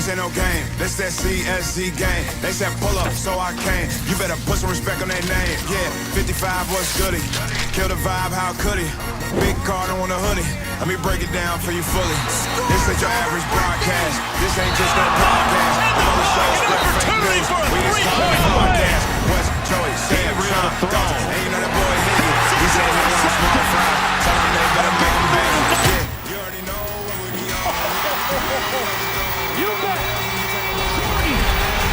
This ain't no game, this that CSZ game. They said pull up, so I came. You better put some respect on their name. Yeah, 55 was goody. Kill the vibe, how could he? Big Cardinal on the hoodie. Let me break it down for you fully. This ain't your average broadcast. This ain't just no podcast. All the shows spread fake news. We just call it podcast. West Joey Shawn Sam. And you know that boy Higgy. He said he want small fries. Tell him they better make him big. Yeah, you already know what we be on. You bet.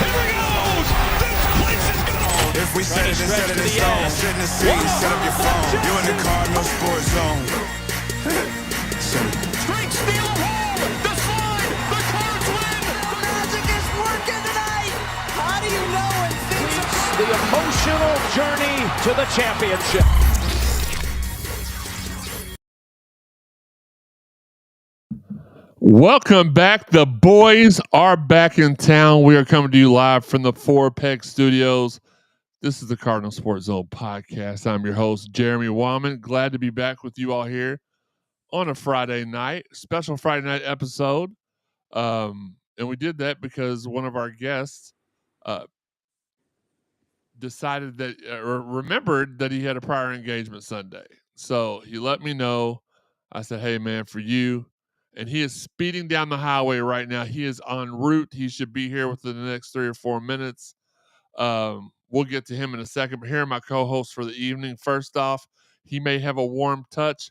Here he goes. This place is gone. If we set it and set it in stone, sit in the seat, set up your phone. You in the Cardinal sports zone. Straight steal of home. The slide. The Cards win. The magic is working tonight. How do you know when things are The emotional journey to the championship. Welcome back. The boys are back in town. We are coming to you live from the Four Peg Studios. This is the Cardinal Sports Zone podcast. I'm your host, Jeremy Wallman. Glad to be back with you all here on a Friday night, special Friday night episode. And we did that because one of our guests decided that, or remembered that he had a prior engagement Sunday. So he let me know. I said, hey, man, for you. And he is speeding down the highway right now. He is en route. He should be here within the next 3 or 4 minutes. We'll get to him in a second. But here are my co-hosts for the evening. First off, he may have a warm touch,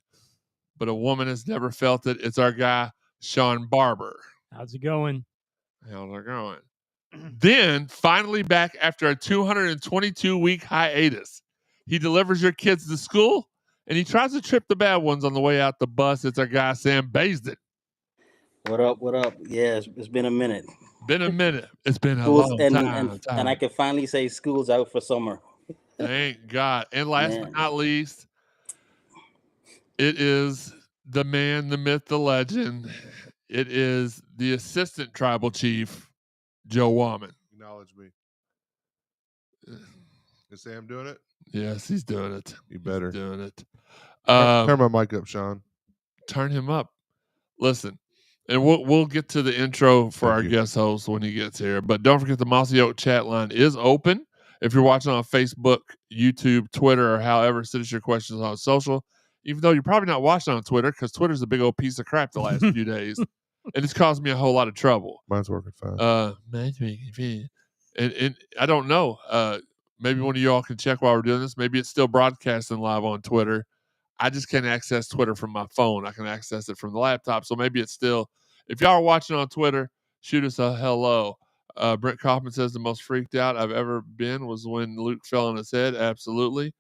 but a woman has never felt it. It's our guy, Sean Barber. How's it going? How's it going? Then, finally back after a 222-week hiatus, he delivers your kids to school, and he tries to trip the bad ones on the way out the bus. It's our guy, Sam Baisden. What up? What up? Yeah, it's been a minute. Been a minute. It's been a School's, long and, time. and I can finally say school's out for summer. Thank God. And last Man. but not least, it is the man, the myth, the legend. It is the assistant tribal chief, Joe Wallman. Acknowledge me. Is Sam doing it? Yes, he's doing it. You better. He's doing it. Turn my mic up, Sean. Turn him up. Listen, and we'll get to the intro for our guest host when he gets here. But don't forget the Mossy Oak chat line is open. If you're watching on Facebook, YouTube, Twitter, or however, send us your questions on social. Even though you're probably not watching on Twitter because Twitter's a big old piece of crap the last few days. And it's caused me a whole lot of trouble. Mine's working fine. Mine's working fine. And I don't know. Maybe one of you all can check while we're doing this. Maybe it's still broadcasting live on Twitter. I just can't access Twitter from my phone. I can access it from the laptop. So maybe it's still. If y'all are watching on Twitter, shoot us a hello. Brent Kaufman says the most freaked out I've ever been was when Luke fell on his head. Absolutely.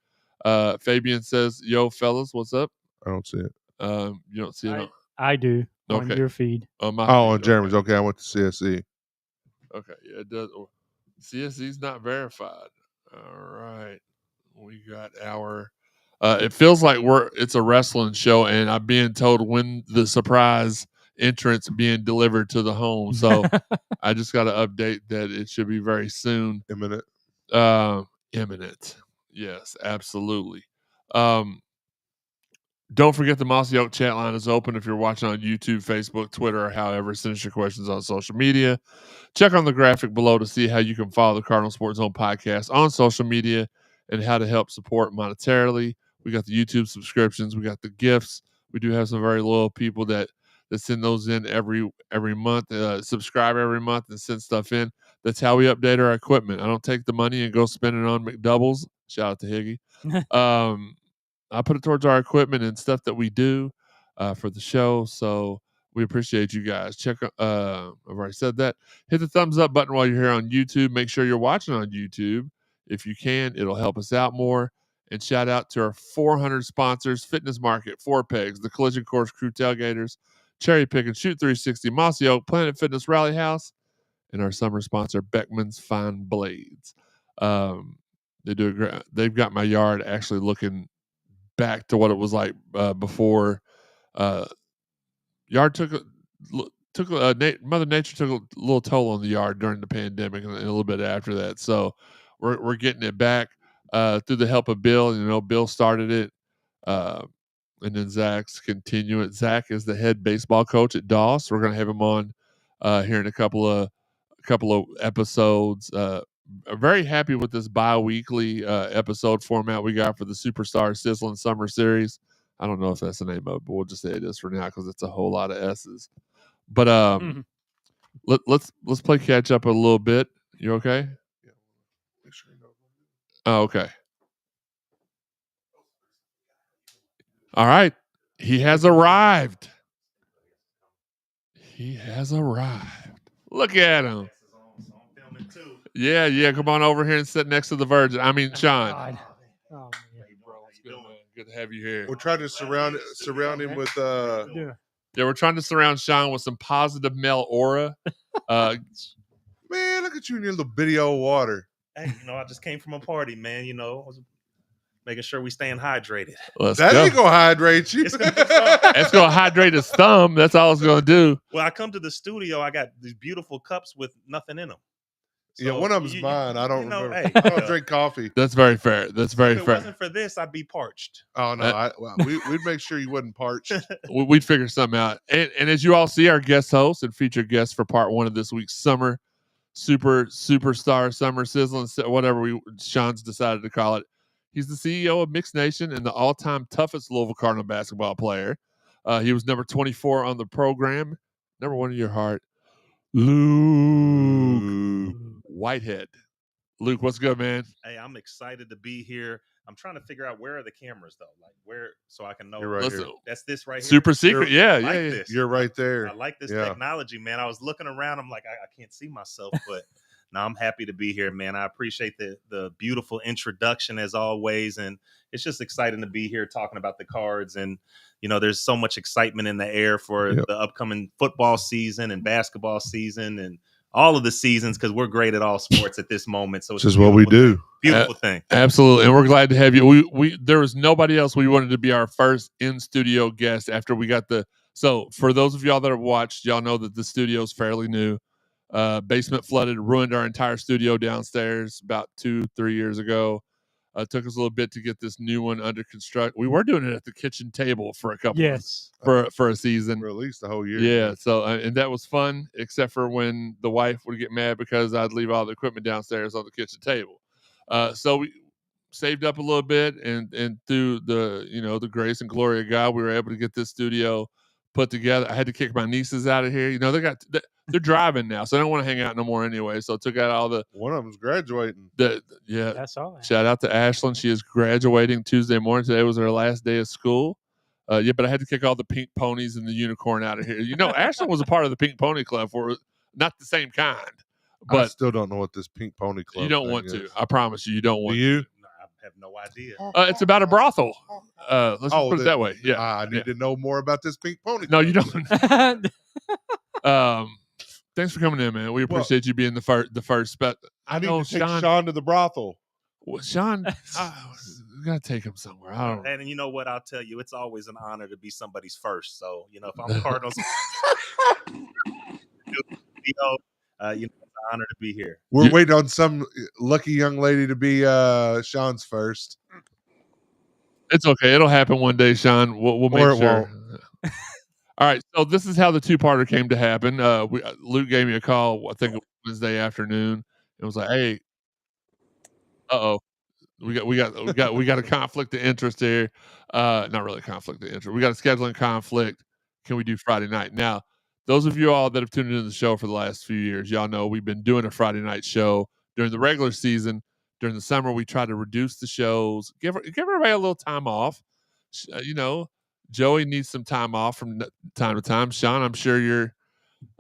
Fabian says, yo, fellas, what's up? I don't see it. You don't see it? I do on Okay. your feed. On my on feed. Jeremy's. Okay, I went to CSZ. Okay, yeah, it does. CSZ's not verified. All right. We got our it feels like it's a wrestling show, and I'm being told when the surprise entrance being delivered to the home. So I just got to update that it should be very soon. Imminent. Imminent. Yes, absolutely. Don't forget the Mossy Oak chat line is open if you're watching on YouTube, Facebook, Twitter, or however. Send us your questions on social media. Check on the graphic below to see how you can follow the Cardinal Sports Zone podcast on social media and how to help support monetarily. We got the YouTube subscriptions. We got the gifts. We do have some very loyal people that send those in every month, subscribe every month and send stuff in. That's how we update our equipment. I don't take the money and go spend it on McDoubles. Shout out to Higgy. I put it towards our equipment and stuff that we do for the show. So we appreciate you guys. Check. I've already said that. Hit the thumbs up button while you're here on YouTube. Make sure you're watching on YouTube. If you can, it'll help us out more. And shout out to our 400 sponsors: Fitness Market, Four Pegs, the Collision Course Crew Tailgaters, Cherry Pick and Shoot 360, Mossy Oak, Planet Fitness Rally House, and our summer sponsor, Beckman's Fine Blades. They've got my yard actually looking back to what it was like before. Yard Mother Nature took a little toll on the yard during the pandemic and a little bit after that. So we're getting it back through the help of Bill. You know, Bill started it, and then Zach's continuing. Zach is the head baseball coach at Doss. We're going to have him on here in a couple of episodes. Very happy with this bi-weekly episode format we got for the Superstar Sizzling Summer Series. I don't know if that's the name of it, but we'll just say it is for now because it's a whole lot of S's. But let's play catch up a little bit. You okay? Oh, okay. All right. He has arrived. Look at him. Yeah. Come on over here and sit next to the Virgin. I mean, Sean. God. Oh, man. Good to have you here. We're trying to surround him with Yeah. Yeah, we're trying to surround Sean with some positive male aura. man, look at you in your little video water. Hey, I just came from a party, man. I was making sure we staying hydrated. Let's That go. ain't gonna hydrate you. It's gonna be fun. It's gonna hydrate his thumb. That's all it's gonna do. Well, I come to the studio, I got these beautiful cups with nothing in them. Yeah, one of them's mine. I don't remember. Hey, I don't drink coffee. That's very fair. if it wasn't for this, I'd be parched. Oh no, we'd make sure you wasn't parched. We'd figure something out. And as you all see, our guest host and featured guest for part 1 of this week's summer superstar summer sizzling, whatever Sean's decided to call it. He's the CEO of Mixed Nation and the all-time toughest Louisville Cardinal basketball player. He was number 24 on the program. Number 1 in your heart, Luke Whitehead. Luke, what's good, man? Hey, I'm excited to be here. I'm trying to figure out where are the cameras though, like where, so I can know. You're right here. That's this right here. Super secret. Yeah. This. You're right there. I like this Yeah. technology, man. I was looking around. I'm like, I can't see myself, but no, I'm happy to be here, man. I appreciate the beautiful introduction as always, and it's just exciting to be here talking about the Cards. And there's so much excitement in the air for the upcoming football season and basketball season and all of the seasons because we're great at all sports at this moment. So it's This is what we do. Beautiful thing. Absolutely. And we're glad to have you. We there was nobody else we wanted to be our first in-studio guest after we got so for those of y'all that have watched, y'all know that the studio is fairly new. Basement flooded, ruined our entire studio downstairs about 2-3 years ago. Took us a little bit to get this new one under construction. We were doing it at the kitchen table for a couple months, for a season. For at least the whole year. Yeah, so and that was fun, except for when the wife would get mad because I'd leave all the equipment downstairs on the kitchen table. So we saved up a little bit, and through the grace and glory of God, we were able to get this studio put together. I had to kick my nieces out of here. They're driving now, so they don't want to hang out no more anyway. So I took out all the. One of them's graduating. That's all. Shout out to Ashlyn. She is graduating Tuesday morning. Today was her last day of school. But I had to kick all the pink ponies and the unicorn out of here. Ashlyn was a part of the Pink Pony Club for not the same kind. But I still don't know what this Pink Pony Club. You don't thing want is. to. I promise you don't want. Do you? No, I have no idea. It's about a brothel. Let's just put it that way. Yeah. I need to know more about this Pink Pony Club. No, you don't. Thanks for coming in, man. We appreciate you being the first. But I need to take Sean to the brothel. Well, Sean, we gotta take him somewhere. I don't. And you know what? I'll tell you, it's always an honor to be somebody's first. So if I'm Cardinals, it's an honor to be here. We're waiting on some lucky young lady to be Sean's first. It's okay. It'll happen one day, Sean. We'll make sure. All right. So this is how the two-parter came to happen. Luke gave me a call, I think it was Wednesday afternoon. It was like, hey, we got a conflict of interest here. Not really a conflict of interest. We got a scheduling conflict. Can we do Friday night? Now, those of you all that have tuned into the show for the last few years, y'all know we've been doing a Friday night show during the regular season. During the summer, we try to reduce the shows, give everybody a little time off. Joey needs some time off from time to time. Sean, I'm sure you're.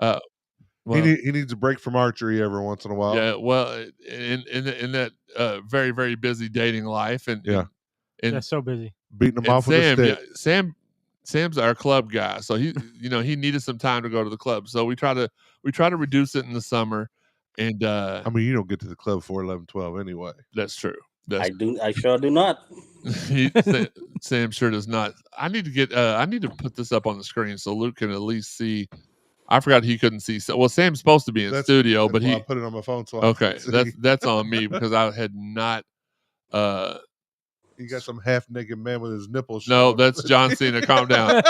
He needs a break from archery every once in a while. Yeah, well, in that very, very busy dating life, and that's so busy beating him off with a stick. Yeah, Sam's our club guy, so he needed some time to go to the club. So we try to reduce it in the summer, and you don't get to the club before 11-12 anyway. That's true. I sure do not. Sam sure does not. I need to put this up on the screen so Luke can at least see. I forgot he couldn't see. Well, Sam's supposed to be in studio, but I put it on my phone. So that's on me because I had not. You got some half-naked man with his nipples No, showing. that's John Cena. Calm down.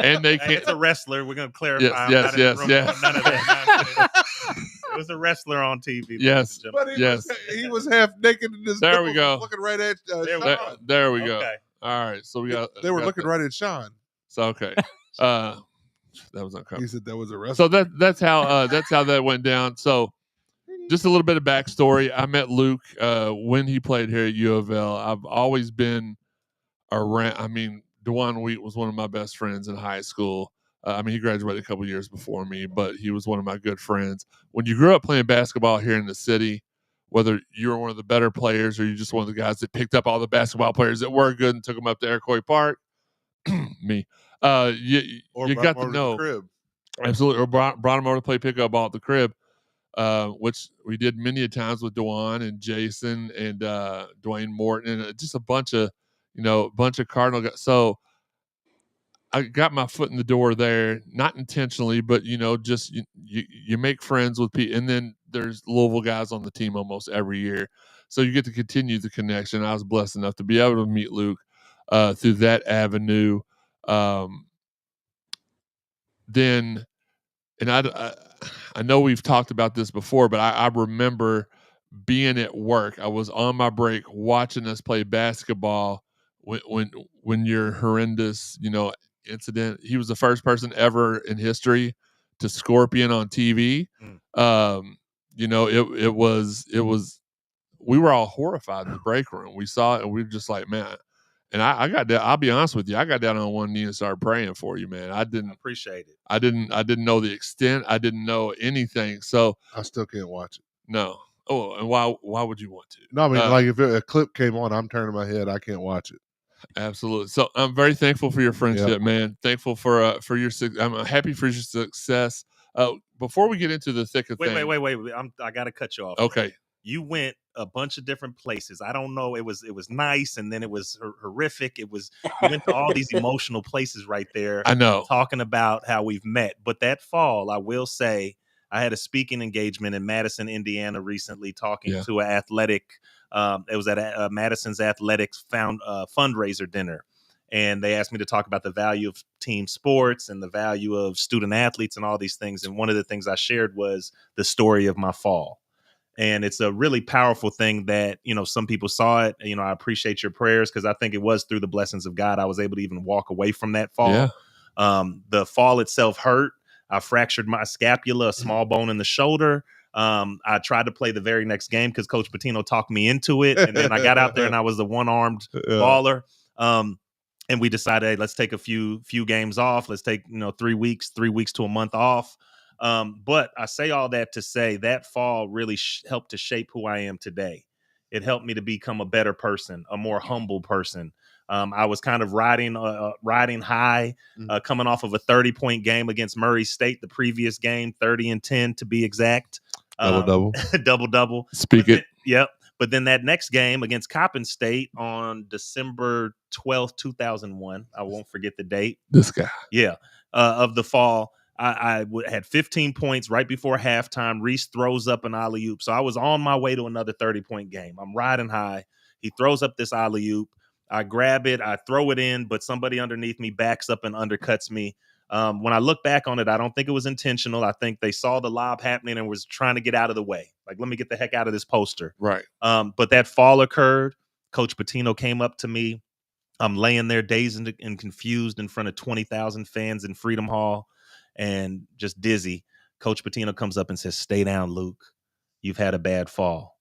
And they Hey, can't. it's a wrestler. We're gonna clarify. I'm Yes, not in the room yes. doing none of that nonsense. It was a wrestler on TV. ladies Yes, and gentlemen. But he was half-naked in his There we nipples, go. looking right at There we Sean. go. There we go. Okay. All right, so we got. They were got looking that. right at Sean. So okay, that was uncomfortable. He said that was a wrestler. So that's how that went down. So just a little bit of backstory. I met Luke when he played here at U of L. I've always been around. I mean, DeJuan Wheat was one of my best friends in high school. He graduated a couple years before me, but he was one of my good friends. When you grew up playing basketball here in the city, whether you were one of the better players or you're just one of the guys that picked up all the basketball players that were good and took them up to Iroquois Park, me, you got to know. The crib. Absolutely. Or brought him over to play pickup ball at the crib, which we did many a times with DeJuan and Jason and Dwayne Morton and just a bunch of Cardinal guys. So I got my foot in the door there, not intentionally, but just you make friends with people, and then there's Louisville guys on the team almost every year, so you get to continue the connection. I was blessed enough to be able to meet Luke through that avenue. Then, and I know we've talked about this before, but I remember being at work. I was on my break watching us play basketball when your horrendous, incident. He was the first person ever in history to scorpion on TV. It was we were all horrified in the break room. We saw it and we were just like, man. And I got down. I'll be honest with you. I got down on one knee and started praying for you, man. I Appreciate it. I didn't know the extent. I didn't know anything. So I still can't watch it. No. Oh, and why would you want to? No, I mean, like if a clip came on, I'm turning my head. I can't watch it. Absolutely. So I'm very thankful for your friendship, man. Thankful for your. I'm happy for your success. Before we get into the thick of things, Wait. I got to cut you off. Okay. You went a bunch of different places. I don't know. It was nice, and then it was horrific. You went to all these emotional places right there. I know. Talking about how we've met. But that fall, I will say, I had a speaking engagement in Madison, Indiana recently, talking to an athletic. It was at Madison's Athletics fundraiser dinner. And they asked me to talk about the value of team sports and the value of student athletes and all these things. And one of the things I shared was the story of my fall. And it's a really powerful thing that, some people saw it. I appreciate your prayers because I think it was through the blessings of God I was able to even walk away from that fall. Yeah. The fall itself hurt. I fractured my scapula, a small bone in the shoulder. I tried to play the very next game because Coach Pitino talked me into it. And then I got out there and I was the one-armed baller. And we decided, hey, let's take a few games off. Let's take, 3 weeks to a month off. But I say all that to say that fall really helped to shape who I am today. It helped me to become a better person, a more humble person. I was kind of riding high, coming off of a 30-point game against Murray State, the previous game, 30-10 to be exact. Double. Speak it. Yep. But then that next game against Coppin State on December 12th, 2001, I won't forget the date. This guy. Yeah. Of the fall. I had 15 points right before halftime. Reese throws up an alley-oop. So I was on my way to another 30-point game. I'm riding high. He throws up this alley-oop. I grab it. I throw it in, but somebody underneath me backs up and undercuts me. When I look back on it, I don't think it was intentional. I think they saw the lob happening and was trying to get out of the way. Like, let me get the heck out of this poster. Right. But that fall occurred. Coach Pitino came up to me. I'm laying there dazed and confused in front of 20,000 fans in Freedom Hall. And just dizzy. Coach Pitino comes up and says, "Stay down, Luke. You've had a bad fall."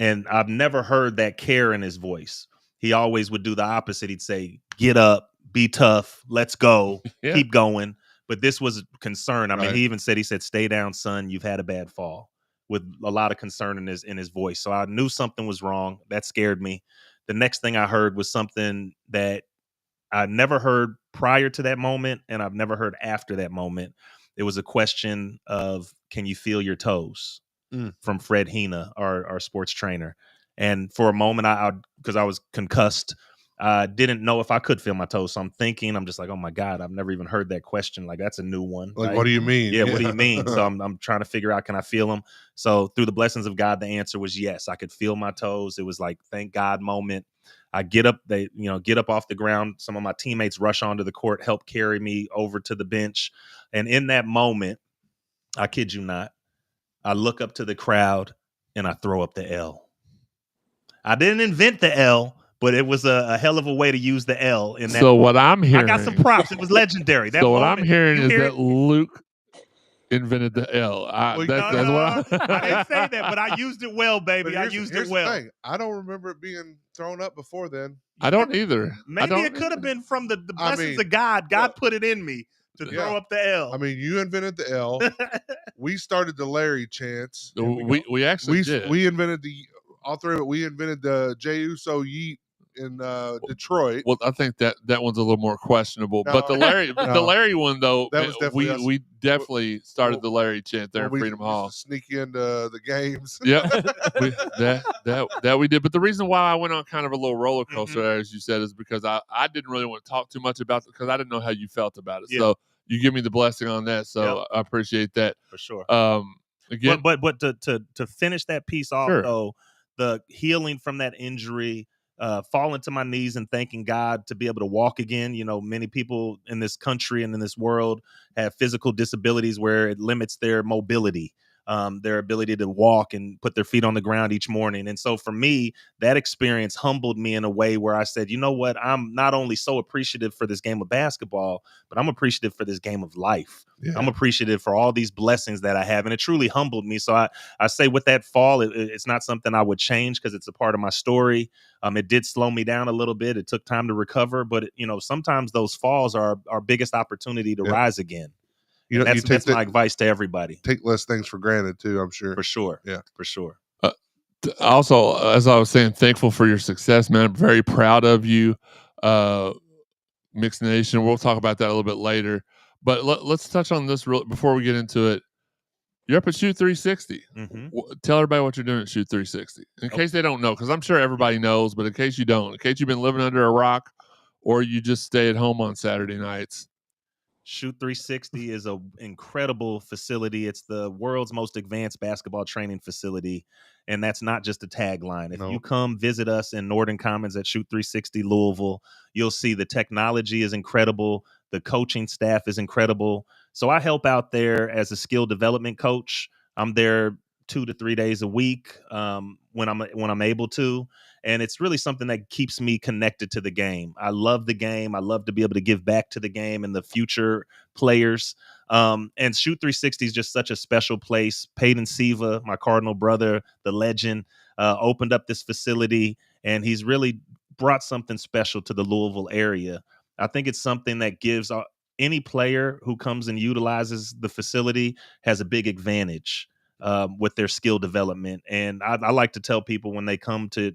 And I've never heard that care in his voice. He always would do the opposite. He'd say, "Get up, be tough, let's go, keep going." But this was concern. I mean, he said, "Stay down, son. You've had a bad fall," with a lot of concern in his voice. So I knew something was wrong. That scared me. The next thing I heard was something that I never heard prior to that moment, and I've never heard after that moment. It was a question of, "Can you feel your toes?" From Fred Hina, our sports trainer. And for a moment, because I was concussed, Didn't know if I could feel my toes. So I'm just like, oh my God, I've never even heard that question. Like, that's a new one. Like, right? what do you mean? Yeah, what do you mean? So I'm trying to figure out, can I feel them? So through the blessings of God, the answer was yes. I could feel my toes. It was like, thank God moment. I get up, get up off the ground. Some of my teammates rush onto the court, help carry me over to the bench. And in that moment, I kid you not, I look up to the crowd and I throw up the L. I didn't invent the L, but it was a hell of a way to use the L in that. So what I'm hearing, I got some props. It was legendary. That so what moment, I'm hearing is that it? Luke invented the L. That's what I didn't say that, but I used it well, baby. I used it well. The thing. I don't remember it being thrown up before then. I don't either. Maybe it could have been from the blessings of God. God put it in me to throw up the L. I mean, you invented the L. We started the Larry chants. We actually did. We invented all three of it. We invented the Jey Uso Yeet in Detroit. Well, I think that one's a little more questionable. But the Larry one though, that was definitely us. We definitely started the Larry chant there in Freedom Hall. Sneak into the games. Yep, that we did. But the reason why I went on kind of a little roller coaster, as you said, is because I didn't really want to talk too much about it because I didn't know how you felt about it. Yeah. So you give me the blessing on that. So I appreciate that for sure. Again, but to finish that piece off though, the healing from that injury. Falling to my knees and thanking God to be able to walk again. You know, many people in this country and in this world have physical disabilities where it limits their mobility, their ability to walk and put their feet on the ground each morning. And so for me, that experience humbled me in a way where I said, you know what, I'm not only so appreciative for this game of basketball, but I'm appreciative for this game of life. Yeah. I'm appreciative for all these blessings that I have. And it truly humbled me. So I say with that fall, it's not something I would change because it's a part of my story. It did slow me down a little bit. It took time to recover. But, sometimes those falls are our biggest opportunity to rise again. That's my advice to everybody. Take less things for granted, too, I'm sure. For sure. Yeah. For sure. Also, as I was saying, thankful for your success, man. I'm very proud of you, Mixed Nation. We'll talk about that a little bit later. But let's touch on this before we get into it. You're up at Shoot 360. Mm-hmm. Tell everybody what you're doing at Shoot 360. In case they don't know, because I'm sure everybody knows, but in case you don't, in case you've been living under a rock or you just stay at home on Saturday nights. Shoot 360 is an incredible facility. It's the world's most advanced basketball training facility. And that's not just a tagline. If you come visit us in Northern Commons at Shoot 360 Louisville, you'll see the technology is incredible. The coaching staff is incredible. So I help out there as a skill development coach. I'm there 2 to 3 days a week when I'm able to. And it's really something that keeps me connected to the game. I love the game. I love to be able to give back to the game and the future players. And Shoot 360 is just such a special place. Peyton Siva, my Cardinal brother, the legend, opened up this facility, and he's really brought something special to the Louisville area. I think it's something that gives any player who comes and utilizes the facility has a big advantage with their skill development. And I like to tell people when they come to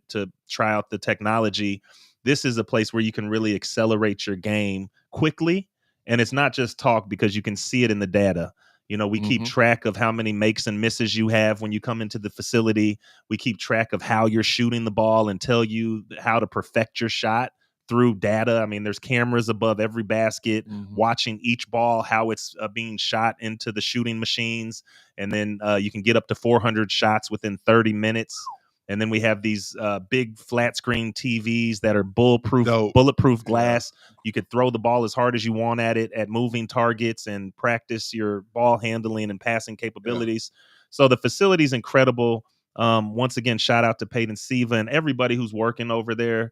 try out the technology, this is a place where you can really accelerate your game quickly. And it's not just talk, because you can see it in the data. We keep track of how many makes and misses you have when you come into the facility. We keep track of how you're shooting the ball and tell you how to perfect your shot through data. I mean, there's cameras above every basket watching each ball, how it's being shot into the shooting machines. And then you can get up to 400 shots within 30 minutes. And then we have these big flat screen TVs that are bulletproof glass. You could throw the ball as hard as you want at it at moving targets and practice your ball handling and passing capabilities. So the facility is incredible. Once again, shout out to Peyton Siva and everybody who's working over there.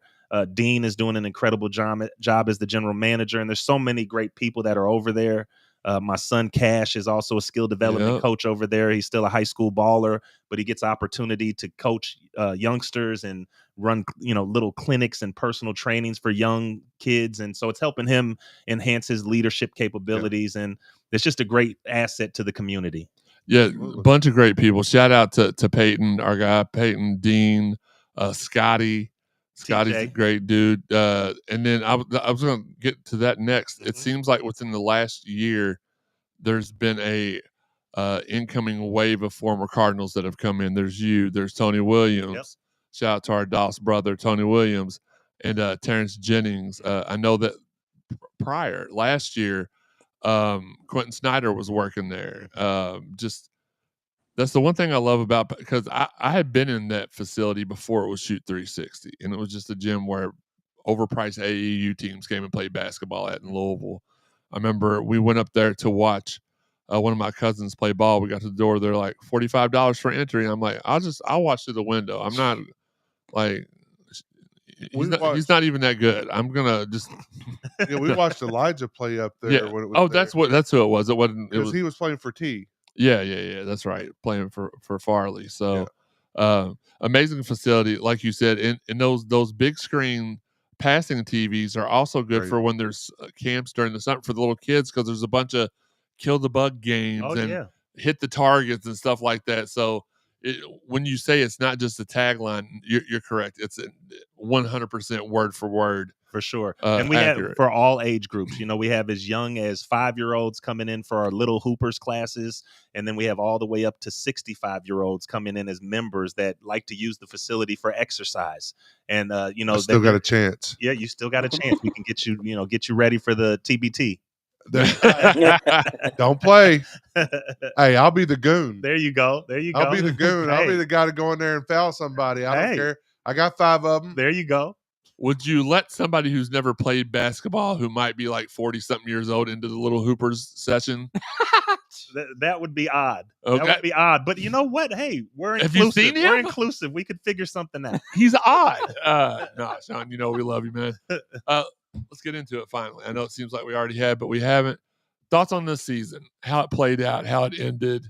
Dean is doing an incredible job as the general manager. And there's so many great people that are over there. My son Cash is also a skill development coach over there. He's still a high school baller, but he gets opportunity to coach youngsters and run, little clinics and personal trainings for young kids. And so it's helping him enhance his leadership capabilities. And it's just a great asset to the community. Yeah, a bunch of great people. Shout out to Peyton, our guy, Peyton, Dean, Scotty. Scotty's a great dude. And then I was going to get to that next. It seems like within the last year, there's been a incoming wave of former Cardinals that have come in. There's you. There's Tony Williams. Shout out to our DOS brother, Tony Williams. and Terrence Jennings. I know that last year, Quentin Snyder was working there. Just that's the one thing I love about, because I had been in that facility before it was Shoot 360, and it was just a gym where overpriced AAU teams came and played basketball at in Louisville. I remember we went up there to watch one of my cousins play ball. We got to the door. They're like $45 for entry. And I'm like, I'll watch through the window. I'm not like, he's not even that good. I'm gonna just. Yeah, we watched Elijah play up there. Yeah. When it was that's who it was. It wasn't because he was playing for T. Yeah. That's right. Playing for Farley. So amazing facility, like you said. And those big screen passing TVs are also good for when there's camps during the summer for the little kids, because there's a bunch of kill the bug games and hit the targets and stuff like that. So when you say it's not just a tagline, you're correct. It's 100% word for word. For sure. And we accurate. have for all age groups. We have as young as 5-year-olds coming in for our Little Hoopers classes. And then we have all the way up to 65-year-olds coming in as members that like to use the facility for exercise. And, still got a chance. Yeah, you still got a chance. We can get you ready for the TBT. Don't play. Hey, I'll be the goon. There you go. I'll be the goon. I'll be the guy to go in there and foul somebody. I don't care. I got 5 of them. There you go. Would you let somebody who's never played basketball, who might be like 40-something years old, into the Little Hoopers session? That would be odd. Okay. That would be odd. But you know what? Hey, we're inclusive. Have you seen him? We're inclusive. We could figure something out. He's odd. No, Sean, we love you, man. Let's get into it finally. I know it seems like we already had, but we haven't. Thoughts on this season, how it played out, how it ended?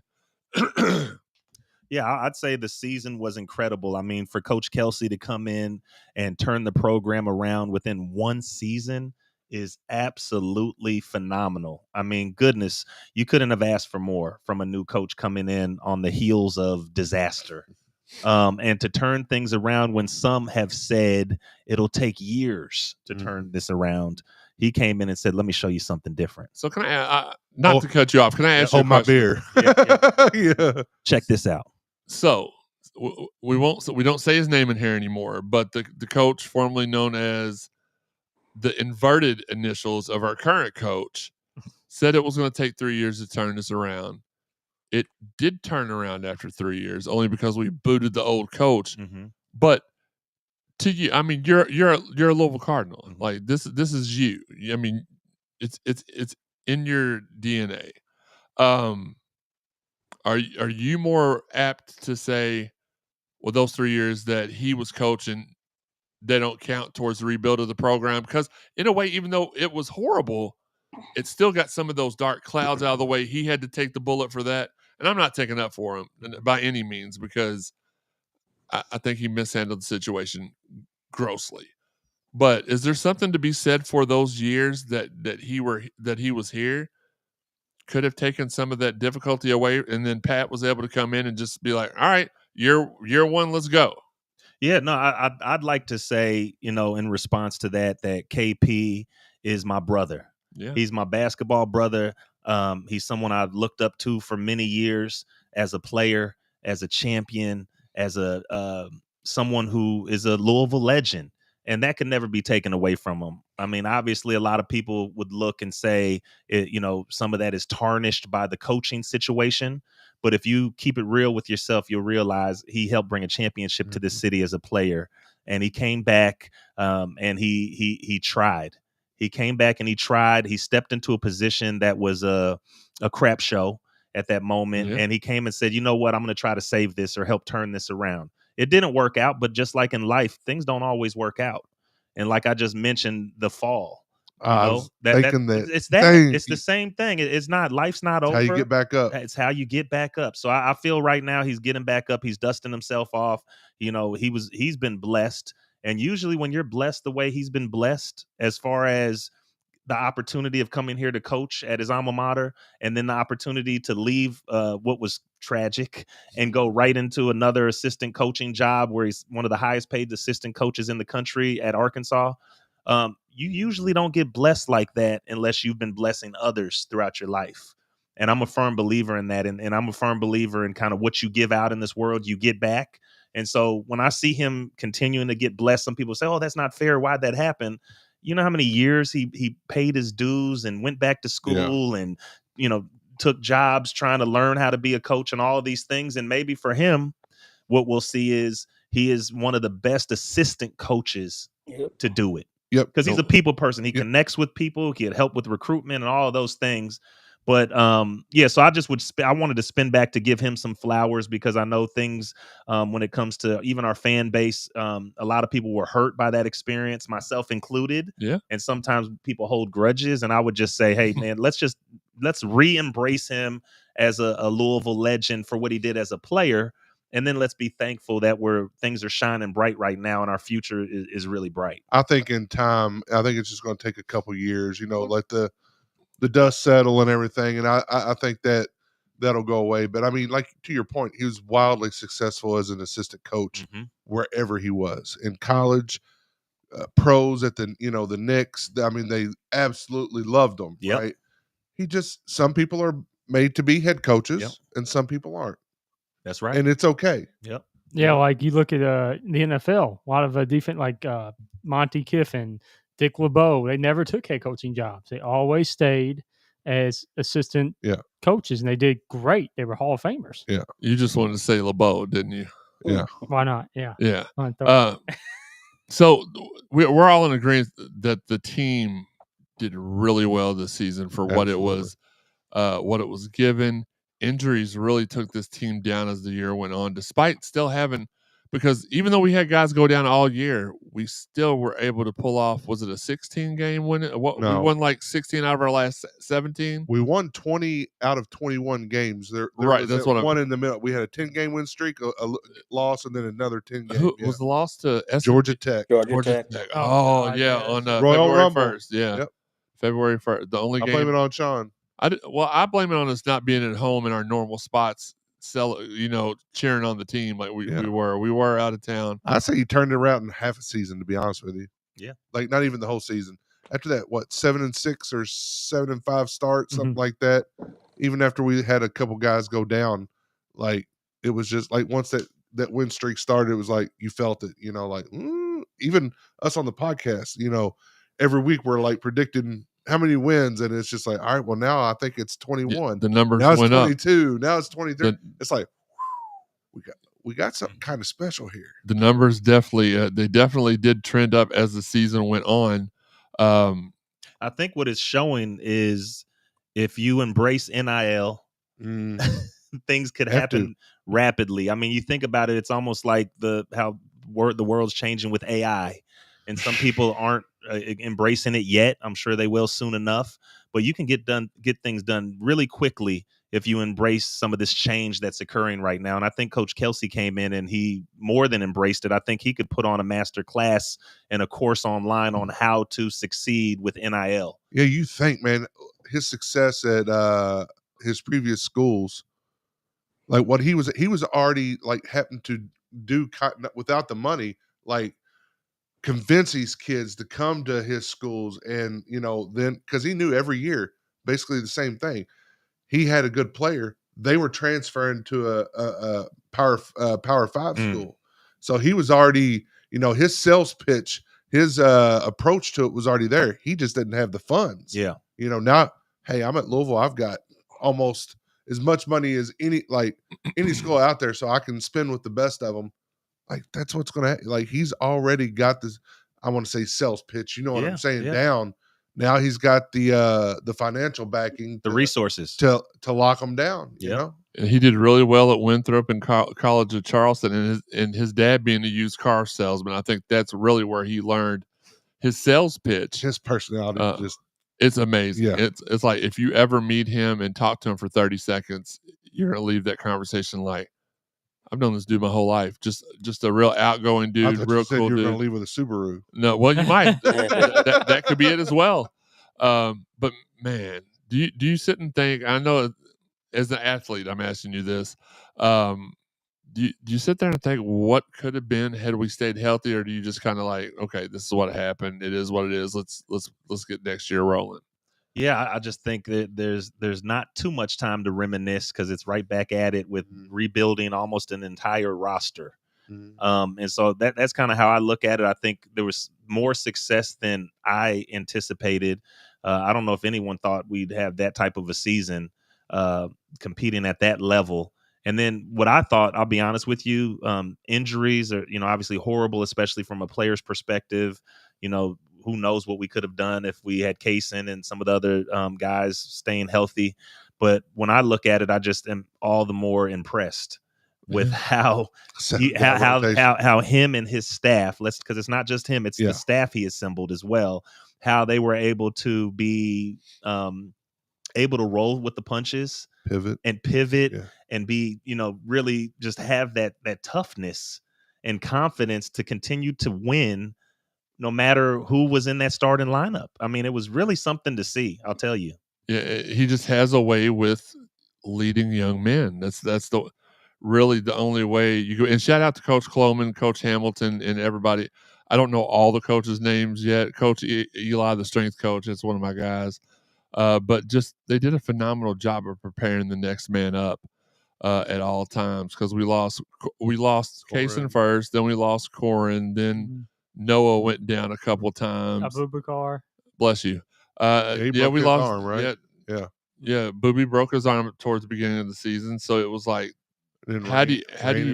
Yeah, I'd say the season was incredible. I mean, for Coach Kelsey to come in and turn the program around within one season is absolutely phenomenal. I mean, goodness, you couldn't have asked for more from a new coach coming in on the heels of disaster. And to turn things around when some have said it'll take years to turn this around. He came in and said, let me show you something different. So can I, to cut you off, can I ask you a my question? beer. Yeah. Check this out. So we don't say his name in here anymore, but the coach formerly known as the inverted initials of our current coach said it was going to take 3 years to turn this around. It did turn around after 3 years, only because we booted the old coach. Mm-hmm. But to you, I mean, you're a Louisville Cardinal. Mm-hmm. Like this is you. I mean, it's in your DNA. Are you more apt to say, well, those 3 years that he was coaching, they don't count towards the rebuild of the program? Because in a way, even though it was horrible, it still got some of those dark clouds out of the way. He had to take the bullet for that. And I'm not taking up for him by any means, because I think he mishandled the situation grossly. But is there something to be said for those years that he was here? Could have taken some of that difficulty away, and then Pat was able to come in and just be like, all right, year one, let's go. Yeah, no, I'd like to say, in response to that KP is my brother. Yeah. He's my basketball brother. He's someone I've looked up to for many years as a player, as a champion, as a someone who is a Louisville legend. And that can never be taken away from him. I mean, obviously, a lot of people would look and say, some of that is tarnished by the coaching situation. But if you keep it real with yourself, you'll realize he helped bring a championship to this city as a player. And he came back and he tried. He came back and he tried. He stepped into a position that was a crap show at that moment. Yeah. And he came and said, you know what, I'm going to try to save this or help turn this around. It didn't work out, but just like in life, things don't always work out. And like I just mentioned, the fall. It's the same thing. It's not, life's not over. How you get back up. It's how you get back up. So I feel right now he's getting back up. He's dusting himself off. He's been blessed. And usually when you're blessed the way he's been blessed, as far as the opportunity of coming here to coach at his alma mater, and then the opportunity to leave what was tragic and go right into another assistant coaching job where he's one of the highest paid assistant coaches in the country at Arkansas. You usually don't get blessed like that unless you've been blessing others throughout your life. And I'm a firm believer in that. And I'm a firm believer in kind of what you give out in this world, you get back. And so when I see him continuing to get blessed, some people say, "Oh, that's not fair. Why'd that happen?" You know how many years he paid his dues and went back to school and, took jobs trying to learn how to be a coach and all of these things. And maybe for him, what we'll see is he is one of the best assistant coaches to do it. Yep. Because he's a people person. He connects with people. He can help with recruitment and all of those things. But so I wanted to spin back to give him some flowers, because I know things when it comes to even our fan base, a lot of people were hurt by that experience, myself included. Yeah. And sometimes people hold grudges. And I would just say, hey, man, let's re-embrace him as a Louisville legend for what he did as a player. And then let's be thankful that things are shining bright right now, and our future is really bright. I think in time, it's just going to take a couple years, let the dust settle and everything. And I think that'll go away. But I mean, like, to your point, he was wildly successful as an assistant coach wherever he was in college, pros at the Knicks. I mean, they absolutely loved him. Yep. Right. Some people are made to be head coaches and some people aren't. That's right. And it's okay. Yep. Yeah, like you look at the NFL, a lot of defense, like Monty Kiffin, Dick LeBeau, they never took head coaching jobs. They always stayed as assistant coaches, and they did great. They were Hall of Famers. Yeah. You just wanted to say LeBeau, didn't you? Yeah. Why not? Yeah. Yeah. So we're all in agreement that the team did really well this season for what it was given. Injuries really took this team down as the year went on, despite still having, because even though we had guys go down all year, we still were able to pull off, was it a 16-game win? We won like 16 out of our last 17? We won 20 out of 21 games. There right, that's what one in the middle. We had a 10-game win streak, a loss, and then another 10-game. Who was the loss to Georgia Tech? Georgia Tech. Oh, yeah, on Royal February Rumble. 1st. Yeah, Yep. February 1st. The only I game. blame it on Sean. I blame it on us not being at home in our normal spots, cheering on the team like we were. We were out of town. I say you turned it around in half a season, to be honest with you. Yeah. Like, not even the whole season. After that, 7-6 or 7-5 start, something like that. Even after we had a couple guys go down, like, it was just like, once that win streak started, it was like you felt it, even us on the podcast, every week we're like predicting how many wins, and it's just like, all right, well, now I think it's 21. The numbers now it's went 22. up. Now it's 23. It's like, we got something kind of special here. The numbers definitely they definitely did trend up as the season went on. I think what it's showing is if you embrace NIL, things could happen rapidly. I mean, you think about it, it's almost like how the world's changing with AI, and some people aren't embracing it yet. I'm sure they will soon enough, but you can get things done really quickly if you embrace some of this change that's occurring right now. And I think Coach Kelsey came in and he more than embraced it. I think he could put on a master class and a course online on how to succeed with NIL. Yeah, you think, man, his success at his previous schools, like what he was already like having to do without the money, like convince these kids to come to his schools. And, then because he knew every year, basically the same thing. He had a good player. They were transferring to a Power 5 school. So he was already, his sales pitch, his approach to it was already there. He just didn't have the funds. Yeah. Now, hey, I'm at Louisville. I've got almost as much money as any school out there, so I can spend with the best of them. Like, that's what's going to happen. Like, he's already got this, I want to say sales pitch. You know what I'm saying? Yeah. Down. Now he's got the financial backing, the resources to lock them down. You know? And he did really well at Winthrop and College of Charleston, and his dad being a used car salesman. I think that's really where he learned his sales pitch. His personality it's amazing. Yeah. It's like if you ever meet him and talk to him for 30 seconds, you're gonna leave that conversation like, I've known this dude my whole life. Just a real outgoing dude, I thought real you said cool you were dude. going to leave with a Subaru. No, well, you might. that could be it as well. But man, do you sit and think? I know as an athlete, I'm asking you this. Do you sit there and think what could have been had we stayed healthy, or do you just kind of like, okay, this is what happened. It is what it is. Let's get next year rolling. Yeah, I just think that there's not too much time to reminisce because it's right back at it with rebuilding almost an entire roster. And so that's kind of how I look at it. I think there was more success than I anticipated. I don't know if anyone thought we'd have that type of a season competing at that level. And then what I thought, I'll be honest with you, injuries are, obviously horrible, especially from a player's perspective. Who knows what we could have done if we had Kaysen and some of the other guys staying healthy. But when I look at it, I just am all the more impressed with how him and his staff, because it's not just him, it's the staff he assembled as well, how they were able to be able to roll with the punches, pivot and be, really just have that toughness and confidence to continue to win no matter who was in that starting lineup. I mean, it was really something to see, I'll tell you. Yeah, he just has a way with leading young men. That's really the only way you go. And shout out to Coach Cloman, Coach Hamilton, and everybody. I don't know all the coaches' names yet. Coach Eli, the strength coach, that's one of my guys. But just they did a phenomenal job of preparing the next man up at all times, because we lost Kaysen first, then we lost Corin, then Noah went down a couple times. Abubakar. Bless you. We lost arm, right? Yeah. Booby broke his arm towards the beginning of the season, so it was like, how do you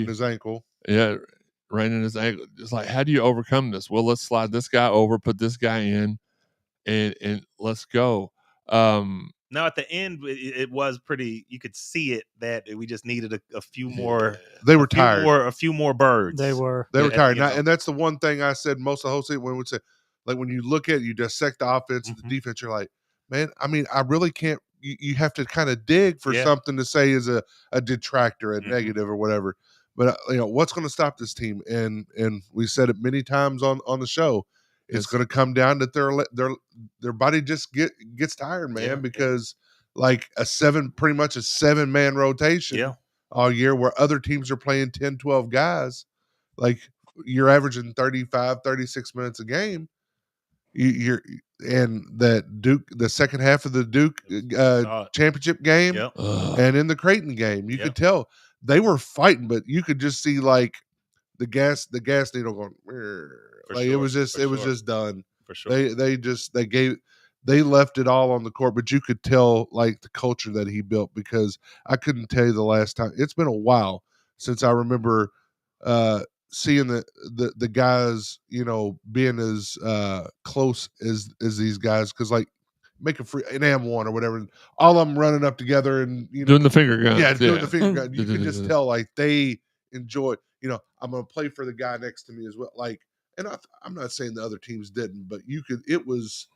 his ankle? Yeah, raining his ankle. It's like, how do you overcome this? Well, let's slide this guy over, put this guy in, and let's go. Now at the end, it was pretty. You could see it that we just needed a few more. They were tired. A few more birds. They were tired. And that's the one thing I said most of the whole season when we say, like, when you look at it, you dissect the offense and the defense, you're like, man, I mean, I really can't. You have to kind of dig for something to say is a detractor, a negative, or whatever. But what's going to stop this team? And we said it many times on the show. It's going to come down that their body just gets tired, man, because like pretty much a 7-man rotation all year, where other teams are playing 10, 12 guys. Like, you're averaging 35, 36 minutes a game. And that Duke, the second half of the Duke championship game, and in the Creighton game, you could tell they were fighting, but you could just see like the gas needle going. It was just done. For sure. They left it all on the court, but you could tell like the culture that he built, because I couldn't tell you the last time. It's been a while since I remember seeing the guys, being as close as these guys, because like make an AM1 or whatever, all of them running up together and doing the finger gun. Doing the finger gun. You can just tell like they enjoy. I'm going to play for the guy next to me as well. Like, and I'm not saying the other teams didn't, but it was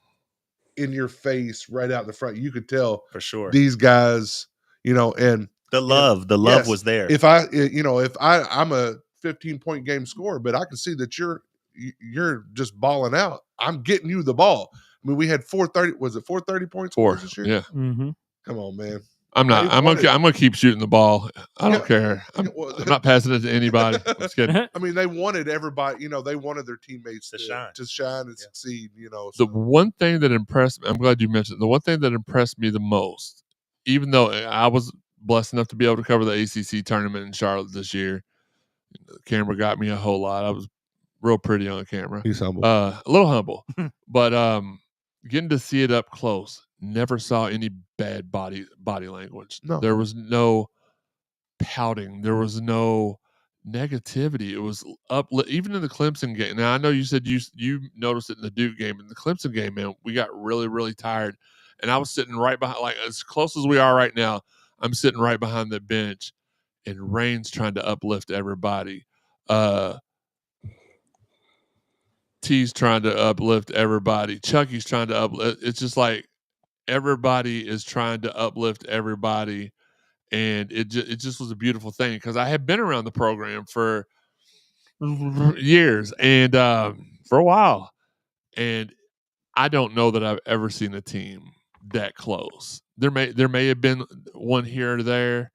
in your face right out the front. You could tell for sure these guys, and the love was there. If I'm a 15-point game scorer, but I can see that you're just balling out. I'm getting you the ball. I mean, we had 430. Was it 430 points this year? Yeah. Mm-hmm. Come on, man. I'm gonna keep shooting the ball. I don't care. I'm not passing it to anybody. I'm just kidding. I mean, they wanted everybody. They wanted their teammates to shine and succeed. The one thing that impressed me, I'm glad you mentioned it, the one thing that impressed me the most, even though I was blessed enough to be able to cover the ACC tournament in Charlotte this year, the camera got me a whole lot. I was real pretty on camera. He's humble. A little humble, but getting to see it up close. Never saw any bad body language. No. There was no pouting. There was no negativity. It was up. Even in the Clemson game. Now, I know you said you noticed it in the Duke game. In the Clemson game, man, we got really, really tired. And I was sitting right behind, like as close as we are right now, I'm sitting right behind the bench, and Rain's trying to uplift everybody. T's trying to uplift everybody. Chucky's trying to uplift. It's just like, everybody is trying to uplift everybody, and it just was a beautiful thing, because I had been around the program for years and for a while, and I don't know that I've ever seen a team that close. There may have been one here or there,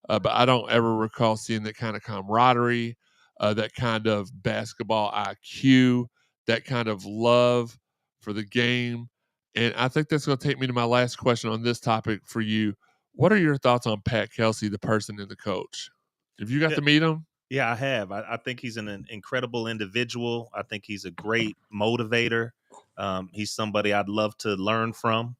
but I don't ever recall seeing that kind of camaraderie, that kind of basketball IQ, that kind of love for the game. And I think that's going to take me to my last question on this topic for you. What are your thoughts on Pat Kelsey, the person and the coach? Have you got to meet him? Yeah, I have. I think he's an incredible individual. I think he's a great motivator. He's somebody I'd love to learn from.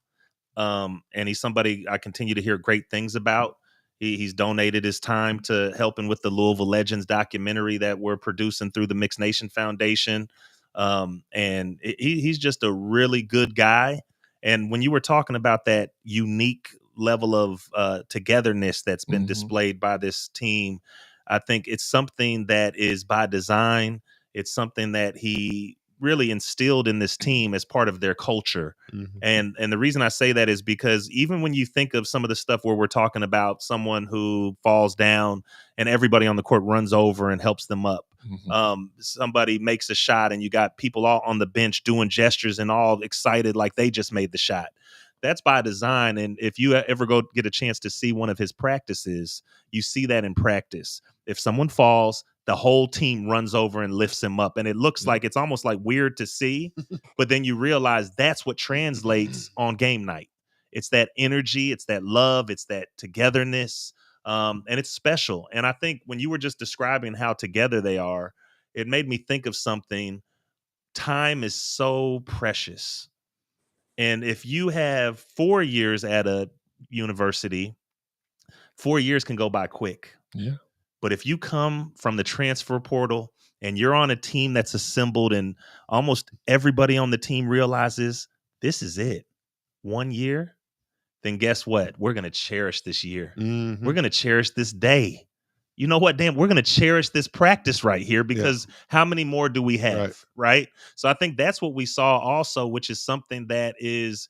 And he's somebody I continue to hear great things about. He's donated his time to helping with the Louisville Legends documentary that we're producing through the Mixed Nation Foundation. And he's just a really good guy. And when you were talking about that unique level of togetherness that's been displayed by this team, I think it's something that is by design. It's something that he really instilled in this team as part of their culture. And the reason I say that is because even when you think of some of the stuff where we're talking about someone who falls down and everybody on the court runs over and helps them up, somebody makes a shot and you got people all on the bench doing gestures and all excited like they just made the shot. That's by design. And if you ever go get a chance to see one of his practices, you see that in practice. If someone falls, the whole team runs over and lifts him up. And it looks like it's almost like weird to see, but then you realize that's what translates on game night. It's that energy, it's that love, it's that togetherness. And it's special. And I think when you were just describing how together they are, it made me think of something. Time is so precious. And if you have 4 years at a university, 4 years can go by quick. Yeah. But if you come from the transfer portal and you're on a team that's assembled and almost everybody on the team realizes this is it, 1 year, then guess what? We're going to cherish this year. We're going to cherish this day. You know what, Dan? We're going to cherish this practice right here because how many more do we have, right? So I think that's what we saw also, which is something that is,